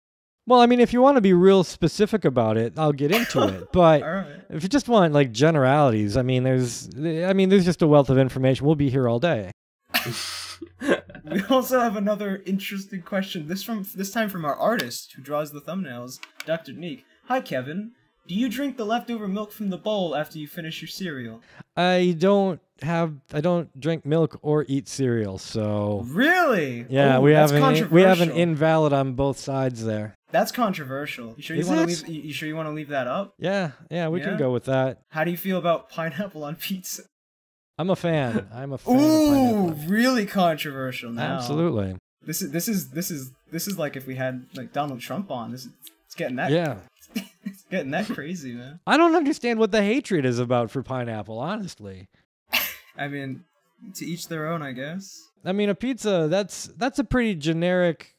S2: Well, I mean, if you want to be real specific about it, I'll get into it. But if you just want like generalities, I mean, there's just a wealth of information. We'll be here all day.
S1: We also have another interesting question. This time from our artist who draws the thumbnails, Dr. Neek. Hi, Kevin. Do you drink the leftover milk from the bowl after you finish your cereal?
S2: I don't drink milk or eat cereal, so...
S1: Really?
S2: Yeah, we have an invalid on both sides there.
S1: That's controversial. You sure you want to leave that up?
S2: Yeah, we can go with that.
S1: How do you feel about pineapple on pizza?
S2: I'm a fan. Of pineapple.
S1: Ooh, really controversial now.
S2: Absolutely.
S1: This is like if we had like Donald Trump on. It's getting that.
S2: Yeah.
S1: It's getting that crazy, man.
S2: I don't understand what the hatred is about for pineapple, honestly.
S1: I mean, to each their own, I guess.
S2: I mean, a pizza, that's a pretty generic,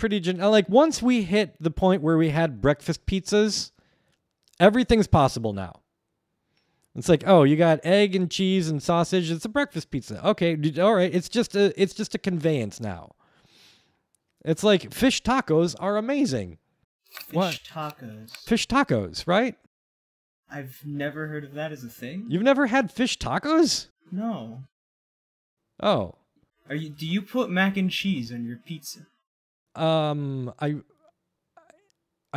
S2: like, once we hit the point where we had breakfast pizzas, everything's possible now. It's like, oh, you got egg and cheese and sausage, it's a breakfast pizza. Okay, all right, it's just a conveyance now. It's like fish tacos are amazing.
S1: Fish tacos.
S2: Fish tacos, right?
S1: I've never heard of that as a thing.
S2: You've never had fish tacos?
S1: No.
S2: Oh.
S1: Do you put mac and cheese on your pizza?
S2: I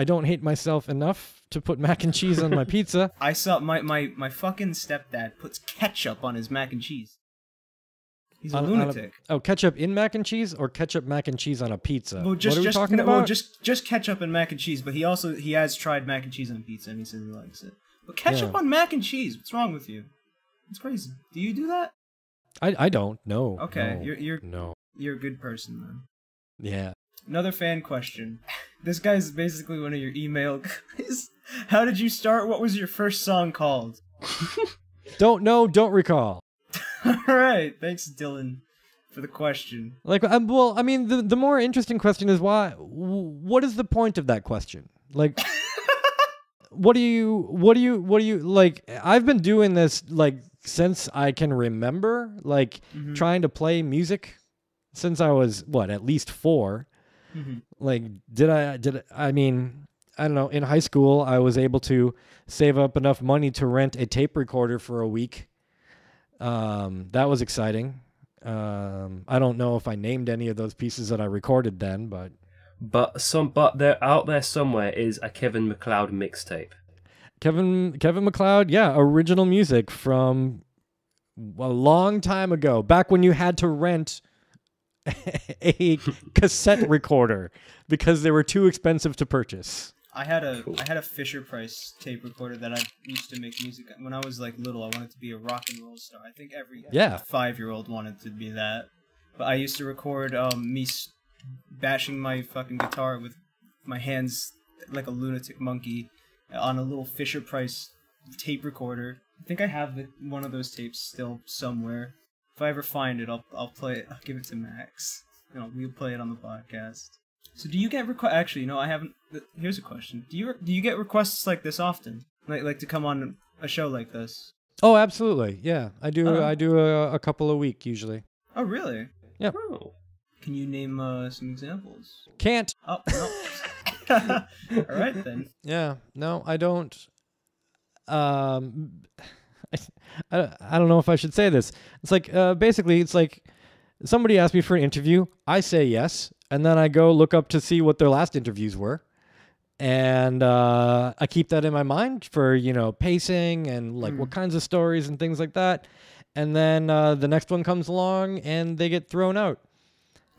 S2: don't hate myself enough to put mac and cheese on my pizza.
S1: I saw my fucking stepdad puts ketchup on his mac and cheese. He's a lunatic.
S2: Ketchup in mac and cheese or ketchup mac and cheese on a pizza?
S1: Well, what are we talking about? Well, just ketchup and mac and cheese, but he has tried mac and cheese on pizza and he says he likes it. But ketchup on mac and cheese. What's wrong with you? It's crazy. Do you do that?
S2: I don't. No.
S1: Okay,
S2: no.
S1: You're a good person then.
S2: Yeah.
S1: Another fan question. This guy's basically one of your email guys. How did you start? What was your first song called?
S2: Don't know, don't recall.
S1: Alright, thanks Dylan for the question.
S2: Like, well, I mean, the more interesting question is what is the point of that question? Like, what do you, like, I've been doing this, like, since I can remember, like, trying to play music since I was, at least 4. Like, I mean, I don't know, in high school, I was able to save up enough money to rent a tape recorder for a week. That was exciting. I don't know if I named any of those pieces that I recorded then, but
S3: there out there somewhere is a Kevin Macleod mixtape.
S2: Kevin Macleod, yeah, original music from a long time ago, back when you had to rent a cassette recorder because they were too expensive to purchase.
S1: I had a Fisher Price tape recorder that I used to make music when I was like little. I wanted to be a rock and roll star. I think every 5-year-old wanted to be that. But I used to record me bashing my fucking guitar with my hands like a lunatic monkey on a little Fisher Price tape recorder. I think I have one of those tapes still somewhere. If I ever find it, I'll play it. I'll give it to Max. We'll play it on the podcast. So do you get Actually, I haven't. Here's a question: Do you get requests like this often? Like to come on a show like this?
S2: Oh, absolutely. Yeah, I do. I do a couple a week usually.
S1: Oh, really?
S2: Yeah.
S3: Oh.
S1: Can you name some examples?
S2: Can't.
S1: Oh no. All right then.
S2: Yeah. No, I don't. I don't know if I should say this. It's like basically, it's like somebody asked me for an interview. I say yes. And then I go look up to see what their last interviews were. And I keep that in my mind for, pacing and like what kinds of stories and things like that. And then the next one comes along and they get thrown out.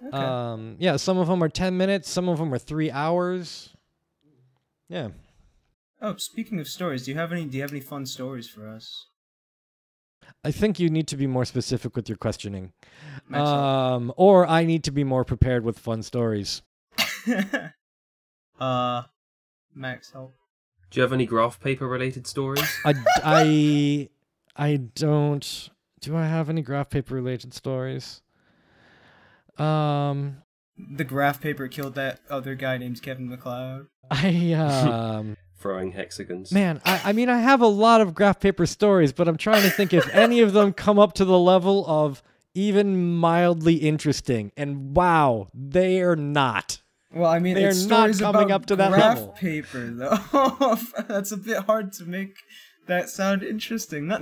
S2: Okay. Yeah, some of them are 10 minutes. Some of them are 3 hours. Yeah.
S1: Oh, speaking of stories, do you have any fun stories for us?
S2: I think you need to be more specific with your questioning. Or I need to be more prepared with fun stories.
S1: Max, help.
S3: Do you have any graph paper related stories?
S2: I don't. Do I have any graph paper related stories?
S1: The graph paper killed that other guy named Kevin Macleod.
S3: Throwing hexagons.
S2: Man, I mean, I have a lot of graph paper stories, but I'm trying to think if any of them come up to the level of even mildly interesting. And wow, they are not.
S1: Well, I mean,
S2: they're not coming up to that level.
S1: Graph paper, though. That's a bit hard to make that sound interesting. Not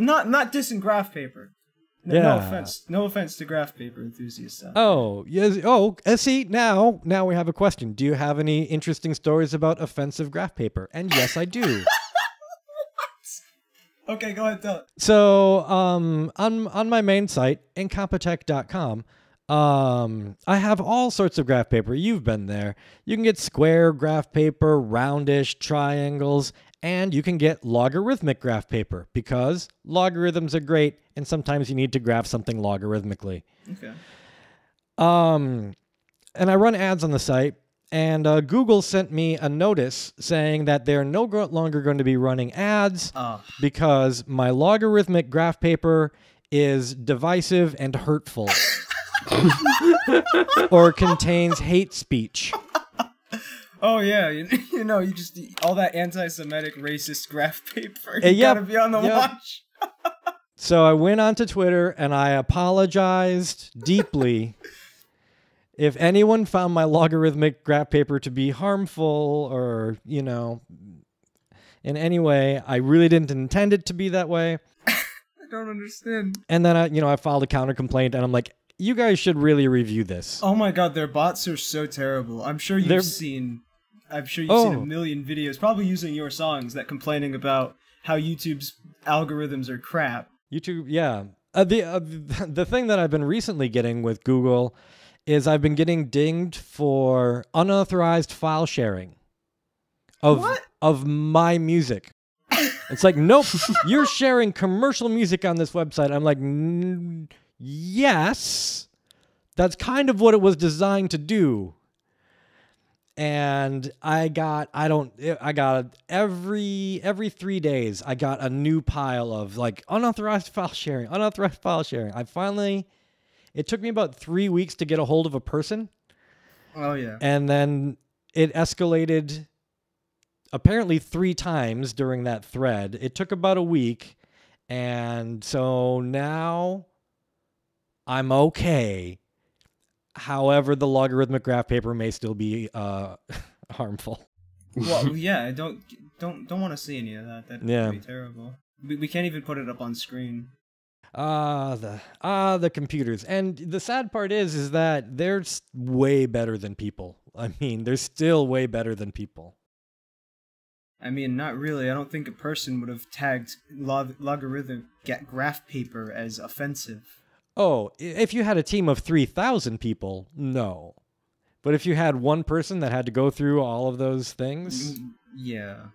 S1: dissing graph paper.
S2: Yeah.
S1: No offense to graph paper enthusiasts.
S2: Oh, yes. Oh, see, now we have a question. Do you have any interesting stories about offensive graph paper? And yes, I do.
S1: Okay, go ahead, tell it.
S2: So, on my main site, incompetech.com, I have all sorts of graph paper. You've been there. You can get square graph paper, roundish, triangles, and you can get logarithmic graph paper because logarithms are great, and sometimes you need to graph something logarithmically.
S1: Okay.
S2: And I run ads on the site, and Google sent me a notice saying that they're no longer going to be running ads because my logarithmic graph paper is divisive and hurtful or contains hate speech.
S1: Oh yeah, you just all that anti-Semitic, racist graph paper. You gotta be on the watch.
S2: So I went onto Twitter and I apologized deeply if anyone found my logarithmic graph paper to be harmful or in any way. I really didn't intend it to be that way.
S1: I don't understand.
S2: And then I filed a counter complaint and I'm like, you guys should really review this.
S1: Oh my god, their bots are so terrible. I'm sure you've seen a million videos, probably using your songs, that complaining about how YouTube's algorithms are crap.
S2: YouTube, yeah. The thing that I've been recently getting with Google is I've been getting dinged for unauthorized file sharing of my music. It's like, nope, you're sharing commercial music on this website. I'm like, yes, that's kind of what it was designed to do. And I got every 3 days, I got a new pile of like unauthorized file sharing. It took me about 3 weeks to get a hold of a person.
S1: Oh yeah.
S2: And then it escalated apparently 3 times during that thread. It took about a week. And so now I'm okay. However, the logarithmic graph paper may still be harmful.
S1: Well, yeah, I don't want to see any of that. That would be terrible. We can't even put it up on screen.
S2: The computers. And the sad part is that they're way better than people. I mean, they're still way better than people.
S1: I mean, not really. I don't think a person would have tagged logarithmic graph paper as offensive.
S2: Oh, if you had a team of 3,000 people, no. But if you had one person that had to go through all of those things...
S1: Yeah.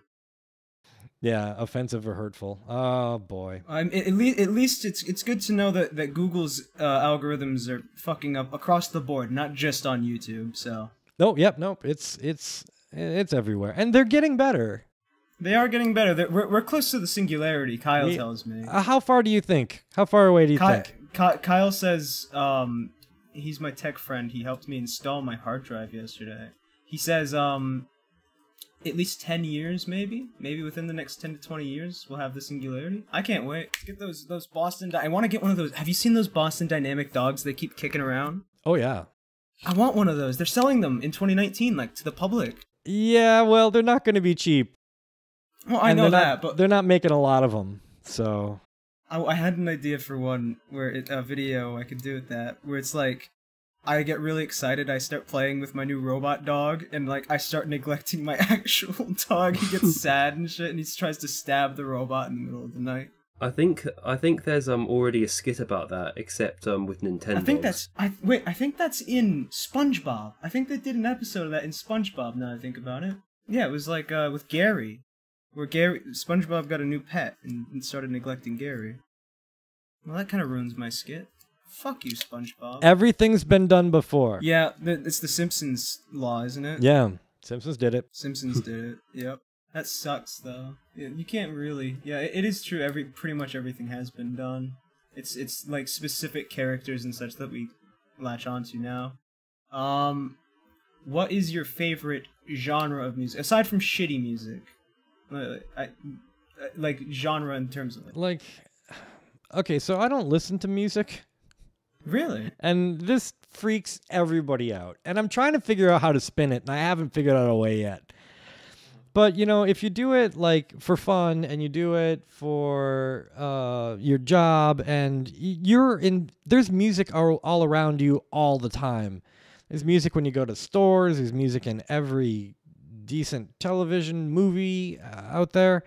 S2: Yeah, offensive or hurtful. Oh, boy.
S1: At least it's good to know that Google's algorithms are fucking up across the board, not just on YouTube, so...
S2: Nope, it's everywhere. And they're getting better.
S1: They are getting better. We're close to the singularity, Kyle tells me.
S2: How far do you think? How far away do you think?
S1: Kyle says, he's my tech friend. He helped me install my hard drive yesterday. He says, at least 10 years, maybe within the next 10 to 20 years, we'll have the singularity. I can't wait. Get those Boston. I want to get one of those. Have you seen those Boston Dynamic dogs they keep kicking around?
S2: Oh yeah.
S1: I want one of those. They're selling them in 2019, like to the public.
S2: Yeah, well, they're not going to be cheap.
S1: Well, I know that, but
S2: they're not making a lot of them. So
S1: I had an idea for one where a video I could do with that, where it's like I get really excited, I start playing with my new robot dog, and like I start neglecting my actual dog. He gets sad and shit, and he tries to stab the robot in the middle of the night.
S3: I think there's already a skit about that, except with Nintendo.
S1: I think that's in SpongeBob. I think they did an episode of that in SpongeBob. Now I think about it. Yeah, it was like with Gary, where SpongeBob got a new pet and started neglecting Gary. Well, that kind of ruins my skit. Fuck you, SpongeBob.
S2: Everything's been done before.
S1: Yeah, it's the Simpsons law, isn't it?
S2: Yeah, Simpsons did it.
S1: Simpsons did it. Yep. That sucks, though. You can't really... Yeah, it is true. Pretty much everything has been done. It's like specific characters and such that we latch onto now. What is your favorite genre of music aside from shitty music? Like genre in terms of
S2: like. Okay, so I don't listen to music.
S1: Really?
S2: And this freaks everybody out. And I'm trying to figure out how to spin it, and I haven't figured out a way yet. But, you know, if you do it, like, for fun, and you do it for your job, and there's music all around you all the time. There's music when you go to stores. There's music in every decent television movie out there.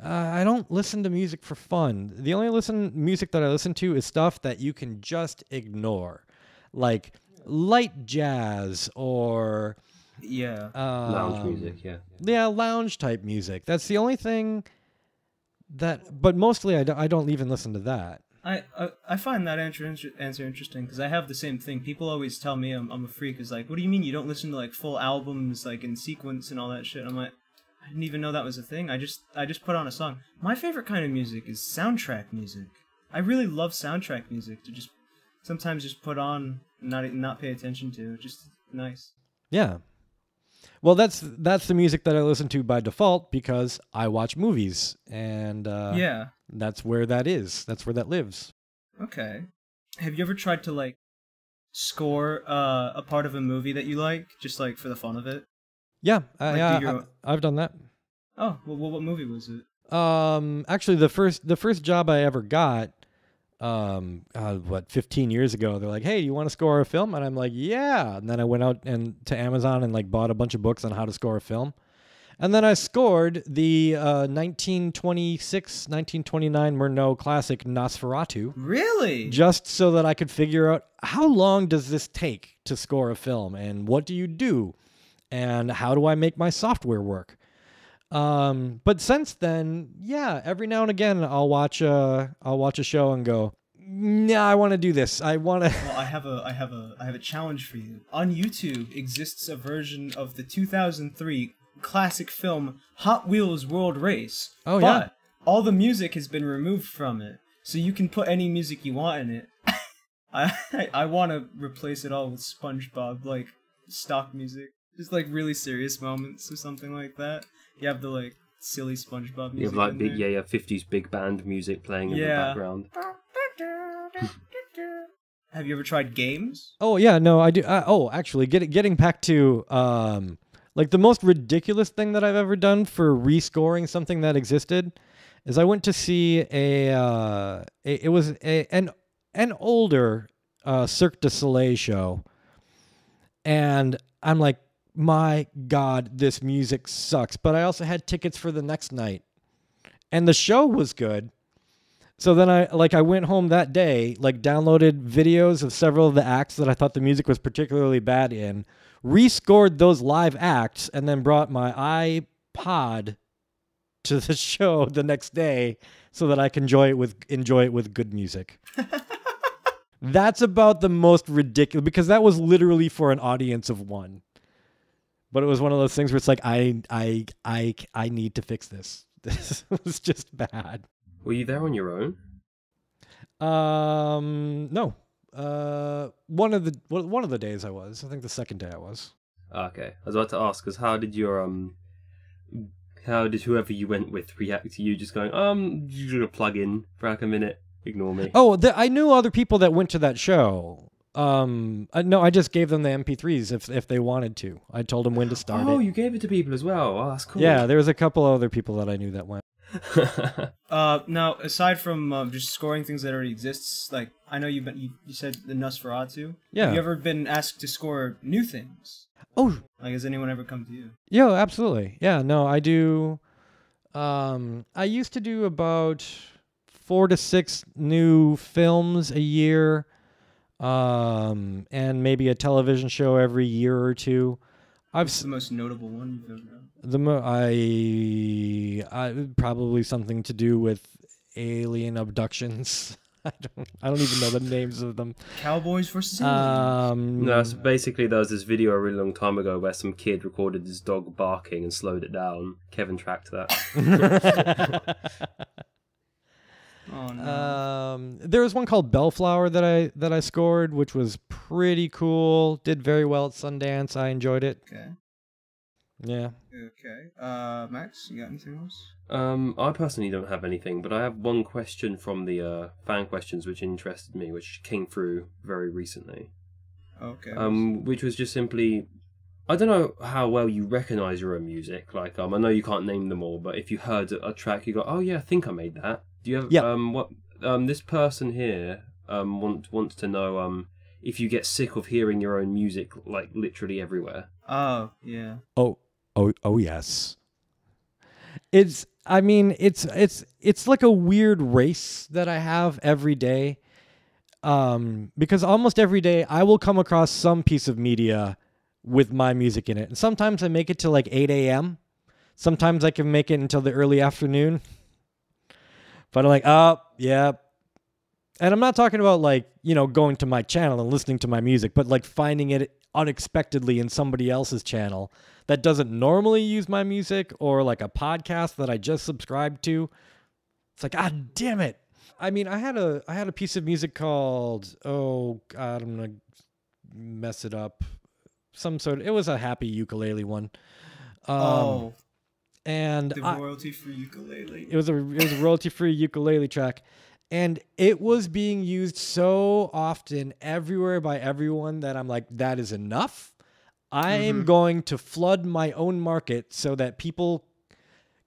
S2: I don't listen to music for fun. The only music that I listen to is stuff that you can just ignore. Like light jazz or...
S1: Yeah.
S3: Lounge music, yeah.
S2: Yeah, lounge type music. That's the only thing but mostly I don't even listen to that.
S1: I find that answer interesting because I have the same thing. People always tell me I'm a freak. It's like, what do you mean you don't listen to like full albums like in sequence and all that shit? I'm like, I didn't even know that was a thing. I just put on a song. My favorite kind of music is soundtrack music. I really love soundtrack music to sometimes just put on and not pay attention to. Just nice.
S2: Yeah. Well, that's the music that I listen to by default because I watch movies, and
S1: yeah,
S2: that's where that is. That's where that lives.
S1: Okay. Have you ever tried to like score a part of a movie that you like, just like for the fun of it?
S2: Yeah, I've done that.
S1: Oh, well, what movie was it?
S2: Actually, the first job I ever got, 15 years ago, they're like, hey, you want to score a film? And I'm like, yeah. And then I went out to Amazon and like bought a bunch of books on how to score a film. And then I scored the 1926, 1929 Murnau classic Nosferatu.
S1: Really?
S2: Just so that I could figure out how long does this take to score a film and what do you do and how do I make my software work? But since then, yeah, every now and again I'll watch a show and go, nah, I want to do this. I want to.
S1: Well, I have a challenge for you. On YouTube exists a version of the 2003 classic film Hot Wheels World Race.
S2: Oh,
S1: but
S2: yeah.
S1: all the music has been removed from it, so you can put any music you want in it. I want to replace it all with SpongeBob, like stock music, just like really serious moments or something like that. You have the like silly SpongeBob music.
S3: You have like big, yeah, 50s big band music playing in the background.
S1: Have you ever tried games?
S2: Oh yeah, no, I do. Actually, getting back to like the most ridiculous thing that I've ever done for rescoring something that existed is I went to see an older Cirque du Soleil show, and I'm like, my God, this music sucks. But I also had tickets for the next night, and the show was good. So then I went home that day, like downloaded videos of several of the acts that I thought the music was particularly bad in, rescored those live acts, and then brought my iPod to the show the next day so that I can enjoy it with good music. That's about the most ridiculous, because that was literally for an audience of one. But it was one of those things where it's like, I need to fix this. This was just bad.
S3: Were you there on your own?
S2: No. One of the days I was. I think the second day I was.
S3: Okay. I was about to ask, because how did whoever you went with react to you just going, you're gonna plug in for like a minute, ignore me?
S2: Oh, I knew other people that went to that show. No, I just gave them the MP3s if they wanted to. I told them when to start it.
S3: Oh, you gave it to people as well. Oh, that's cool.
S2: Yeah, there was a couple other people that I knew that went.
S1: Now, aside from just scoring things that already exists, like I know you said the Nosferatu.
S2: Yeah.
S1: Have you ever been asked to score new things?
S2: Oh,
S1: like has anyone ever come to you?
S2: Yeah, absolutely. Yeah, no, I do. I used to do about 4 to 6 new films a year, and maybe a television show every year or two.
S1: What's the most notable one you've ever done?
S2: I probably something to do with alien abductions. I don't even know the names of them.
S1: Cowboys versus aliens.
S3: No, so basically there was this video a really long time ago where some kid recorded his dog barking and slowed it down. Kevin tracked that.
S1: Oh no.
S2: There was one called Bellflower that I scored, which was pretty cool. Did very well at Sundance. I enjoyed it.
S1: Okay.
S2: Yeah.
S1: Okay. Max, you got anything else?
S3: I personally don't have anything, but I have one question from the fan questions which interested me, which came through very recently.
S1: Okay.
S3: Which was just simply, I don't know how well you recognize your own music. Like, I know you can't name them all, but if you heard a track, you go, "Oh yeah, I think I made that." Do you have this person here wants to know if you get sick of hearing your own music like literally everywhere?
S1: Oh yeah.
S2: Oh yes. It's like a weird race that I have every day. Because almost every day I will come across some piece of media with my music in it. And sometimes I make it to like 8 a.m. Sometimes I can make it until the early afternoon. But I'm like, oh, yeah. And I'm not talking about like, going to my channel and listening to my music, but like finding it unexpectedly in somebody else's channel that doesn't normally use my music, or like a podcast that I just subscribed to. It's like, ah, damn it. I mean, I had a piece of music called, oh God, I'm going to mess it up. It was a happy ukulele one. And
S1: the royalty-free ukulele.
S2: It was a royalty-free ukulele track. And it was being used so often everywhere by everyone that I'm like, that is enough. I am going to flood my own market so that people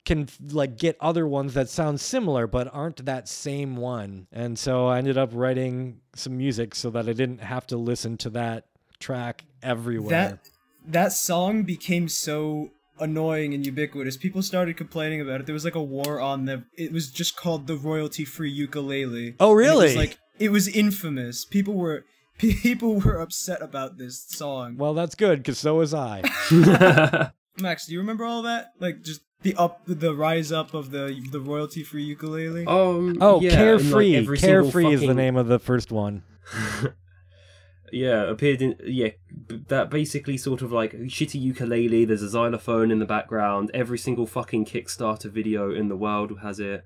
S2: can like get other ones that sound similar but aren't that same one. And so I ended up writing some music so that I didn't have to listen to that track everywhere.
S1: That song became so annoying and ubiquitous. People started complaining about it. There was like a war on them. It was just called the royalty-free ukulele.
S2: Oh, really?
S1: It was infamous. People were upset about this song.
S2: Well, that's good, because so was I.
S1: Max, do you remember all that? Like, just the rise up of the royalty-free ukulele.
S2: Oh,
S3: yeah,
S2: Carefree.
S3: Like
S2: Carefree is the name of the first one.
S3: Yeah, appeared in that basically sort of like shitty ukulele. There's a xylophone in the background. Every single fucking Kickstarter video in the world has it.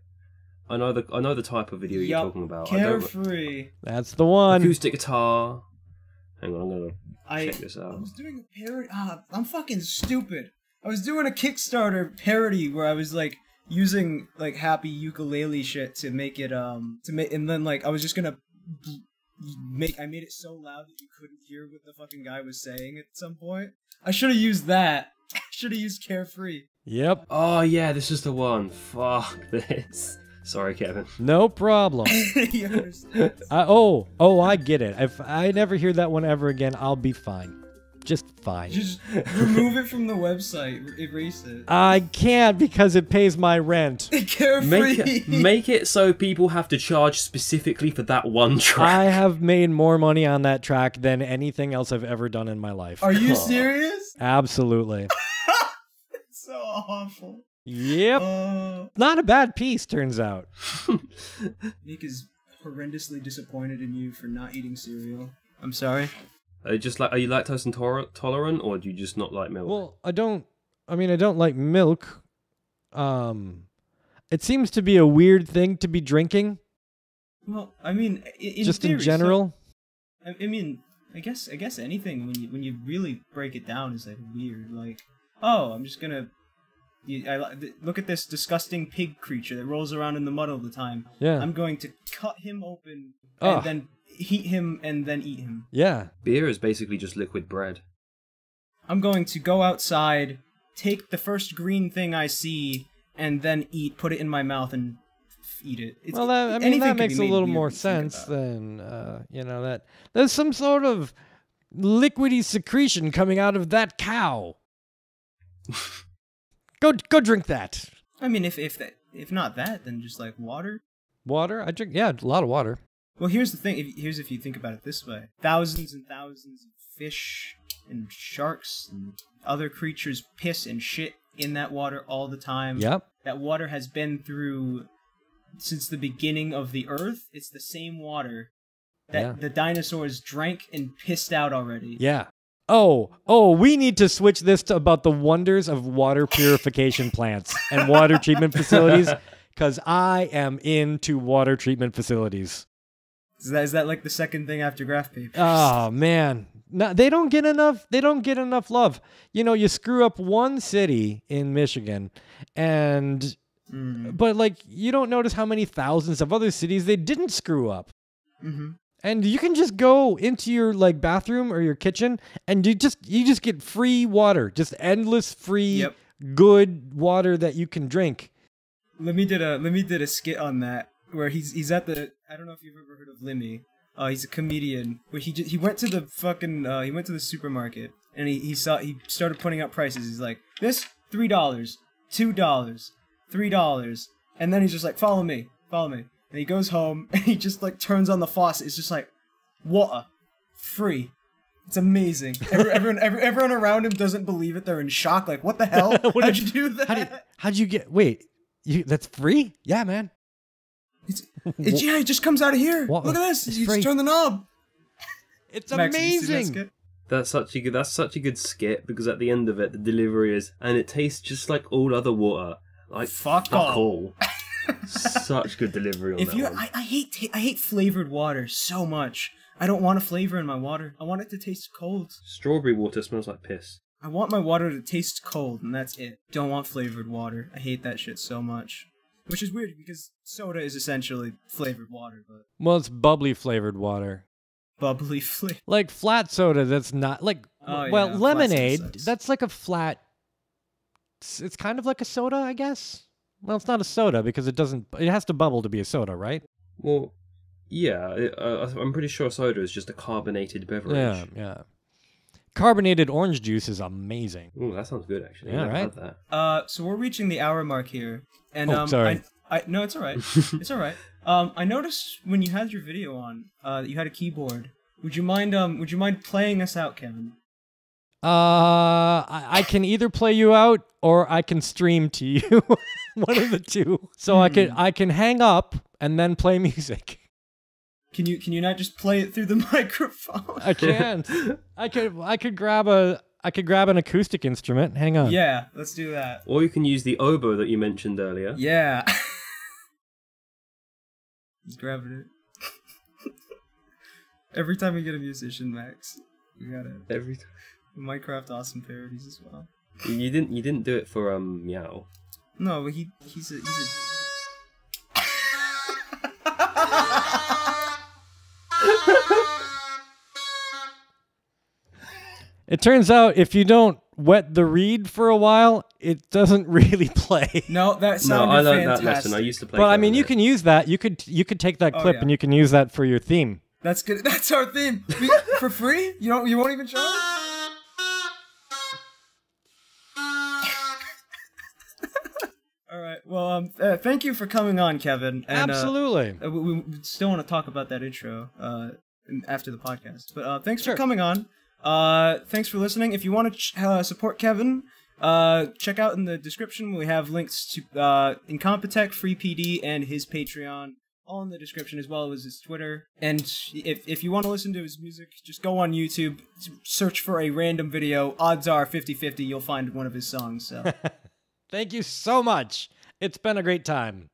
S3: I know the type of video you're talking about.
S1: Carefree.
S2: That's the one.
S3: Acoustic guitar. Hang on, I'm gonna check this out.
S1: I was doing a parody. I'm fucking stupid. I was doing a Kickstarter parody where I was like using like happy ukulele shit to make it and then like I was just gonna I made it so loud that you couldn't hear what the fucking guy was saying at some point. I should have used that. I should have used Carefree.
S2: Yep.
S3: Oh yeah, this is the one. Fuck this. Sorry, Kevin.
S2: No problem.
S1: You understand?
S2: I get it. If I never hear that one ever again, I'll be fine. Just fine.
S1: Just remove it from the website. Erase it.
S2: I can't because it pays my rent.
S1: Carefree.
S3: Make it so people have to charge specifically for that one track.
S2: I have made more money on that track than anything else I've ever done in my life.
S1: Are you serious?
S2: Absolutely.
S1: It's so awful.
S2: Yep. Not a bad piece, turns out.
S1: Nick is horrendously disappointed in you for not eating cereal. I'm sorry.
S3: Are you lactose intolerant, or do you just not like milk?
S2: Well, I don't like milk. It seems to be a weird thing to be drinking.
S1: Well, I mean, in
S2: general.
S1: So, I mean, I guess anything when you really break it down is like weird. Like, oh, I'm just gonna look at this disgusting pig creature that rolls around in the mud all the time.
S2: Yeah.
S1: I'm going to cut him open and then heat him and then eat him.
S2: Yeah.
S3: Beer is basically just liquid bread.
S1: I'm going to go outside, take the first green thing I see, and then put it in my mouth and eat it.
S2: That makes a little more sense than, that there's some sort of liquidy secretion coming out of that cow. Go drink that.
S1: I mean, if not that, then just like water.
S2: Water? I drink, a lot of water.
S1: Well, here's the thing. If you think about it this way, thousands and thousands of fish and sharks and other creatures piss and shit in that water all the time.
S2: Yep.
S1: That water has been through since the beginning of the Earth. It's the same water that the dinosaurs drank and pissed out already.
S2: Yeah. Oh, we need to switch this to about the wonders of water purification plants and water treatment facilities, because I am into water treatment facilities.
S1: Is that like the second thing after graph papers?
S2: Oh man, no, they don't get enough. They don't get enough love. You know, you screw up one city in Michigan, but like you don't notice how many thousands of other cities they didn't screw up.
S1: Mm-hmm.
S2: And you can just go into your like bathroom or your kitchen, and you just get free water, just endless free good water that you can drink.
S1: Lemmy did a skit on that where he's at the, I don't know if you've ever heard of Lemmy. He's a comedian. Where he went to the fucking he went to the supermarket and he started putting up prices. He's like, this $3, $2, $3, and then he's just like, follow me. And he goes home and he just like turns on the faucet. It's just like, water, free. It's amazing. Everyone around him doesn't believe it. They're in shock. Like, what the hell? How'd you do that?
S2: How'd you get? Wait, that's free? Yeah, man.
S1: It just comes out of here. Look at this. You just turn the knob.
S2: It's amazing.
S3: That's such a good skit because at the end of it, the delivery is, and it tastes just like all other water. Like fuck all. Such good delivery on that one.
S1: I hate flavored water so much. I don't want a flavor in my water. I want it to taste cold.
S3: Strawberry water smells like piss.
S1: I want my water to taste cold, and that's it. Don't want flavored water. I hate that shit so much. Which is weird, because soda is essentially flavored water, but...
S2: Well, it's bubbly flavored water.
S1: Bubbly flavor.
S2: Like flat soda that's not... like, lemonade, that's like a flat... It's kind of like a soda, I guess? Well, it's not a soda, because it has to bubble to be a soda, right?
S3: Well, yeah, I'm pretty sure soda is just a carbonated beverage.
S2: Yeah. Carbonated orange juice is amazing.
S3: Ooh, that sounds good, actually.
S2: Yeah, right?
S1: That. So we're reaching the hour mark here, and
S2: sorry.
S1: No, it's all right. It's all right. I noticed when you had your video on, that you had a keyboard. Would you mind playing us out, Kevin?
S2: I can either play you out or I can stream to you. One of the two. So I can hang up and then play music.
S1: Can you not just play it through the microphone?
S2: I can't. I could grab an acoustic instrument. Hang on.
S1: Yeah, let's do that.
S3: Or you can use the oboe that you mentioned earlier.
S1: Yeah. He's grabbing it. Every time we get a musician, Max, we gotta
S3: Every time.
S1: Minecraft awesome parodies as well.
S3: You didn't do it for Meow.
S1: No, but he's a
S2: It turns out if you don't wet the reed for a while, it doesn't really play.
S1: No, that sounded
S3: I learned
S1: fantastic.
S3: that lesson. I used to play.
S2: But I mean, you can use that. You could take that clip and you can use that for your theme.
S1: That's good. That's our theme. For free? You won't even charge? All right. Well, thank you for coming on, Kevin. And,
S2: Absolutely.
S1: We still want to talk about that intro after the podcast. But thanks for coming on. Thanks for listening. If you want to support Kevin, check out in the description. We have links to Incompetech, Free PD, and his Patreon. All in the description, as well as his Twitter. And if you want to listen to his music, just go on YouTube, search for a random video. Odds are 50-50 you'll find one of his songs. So.
S2: Thank you so much. It's been a great time.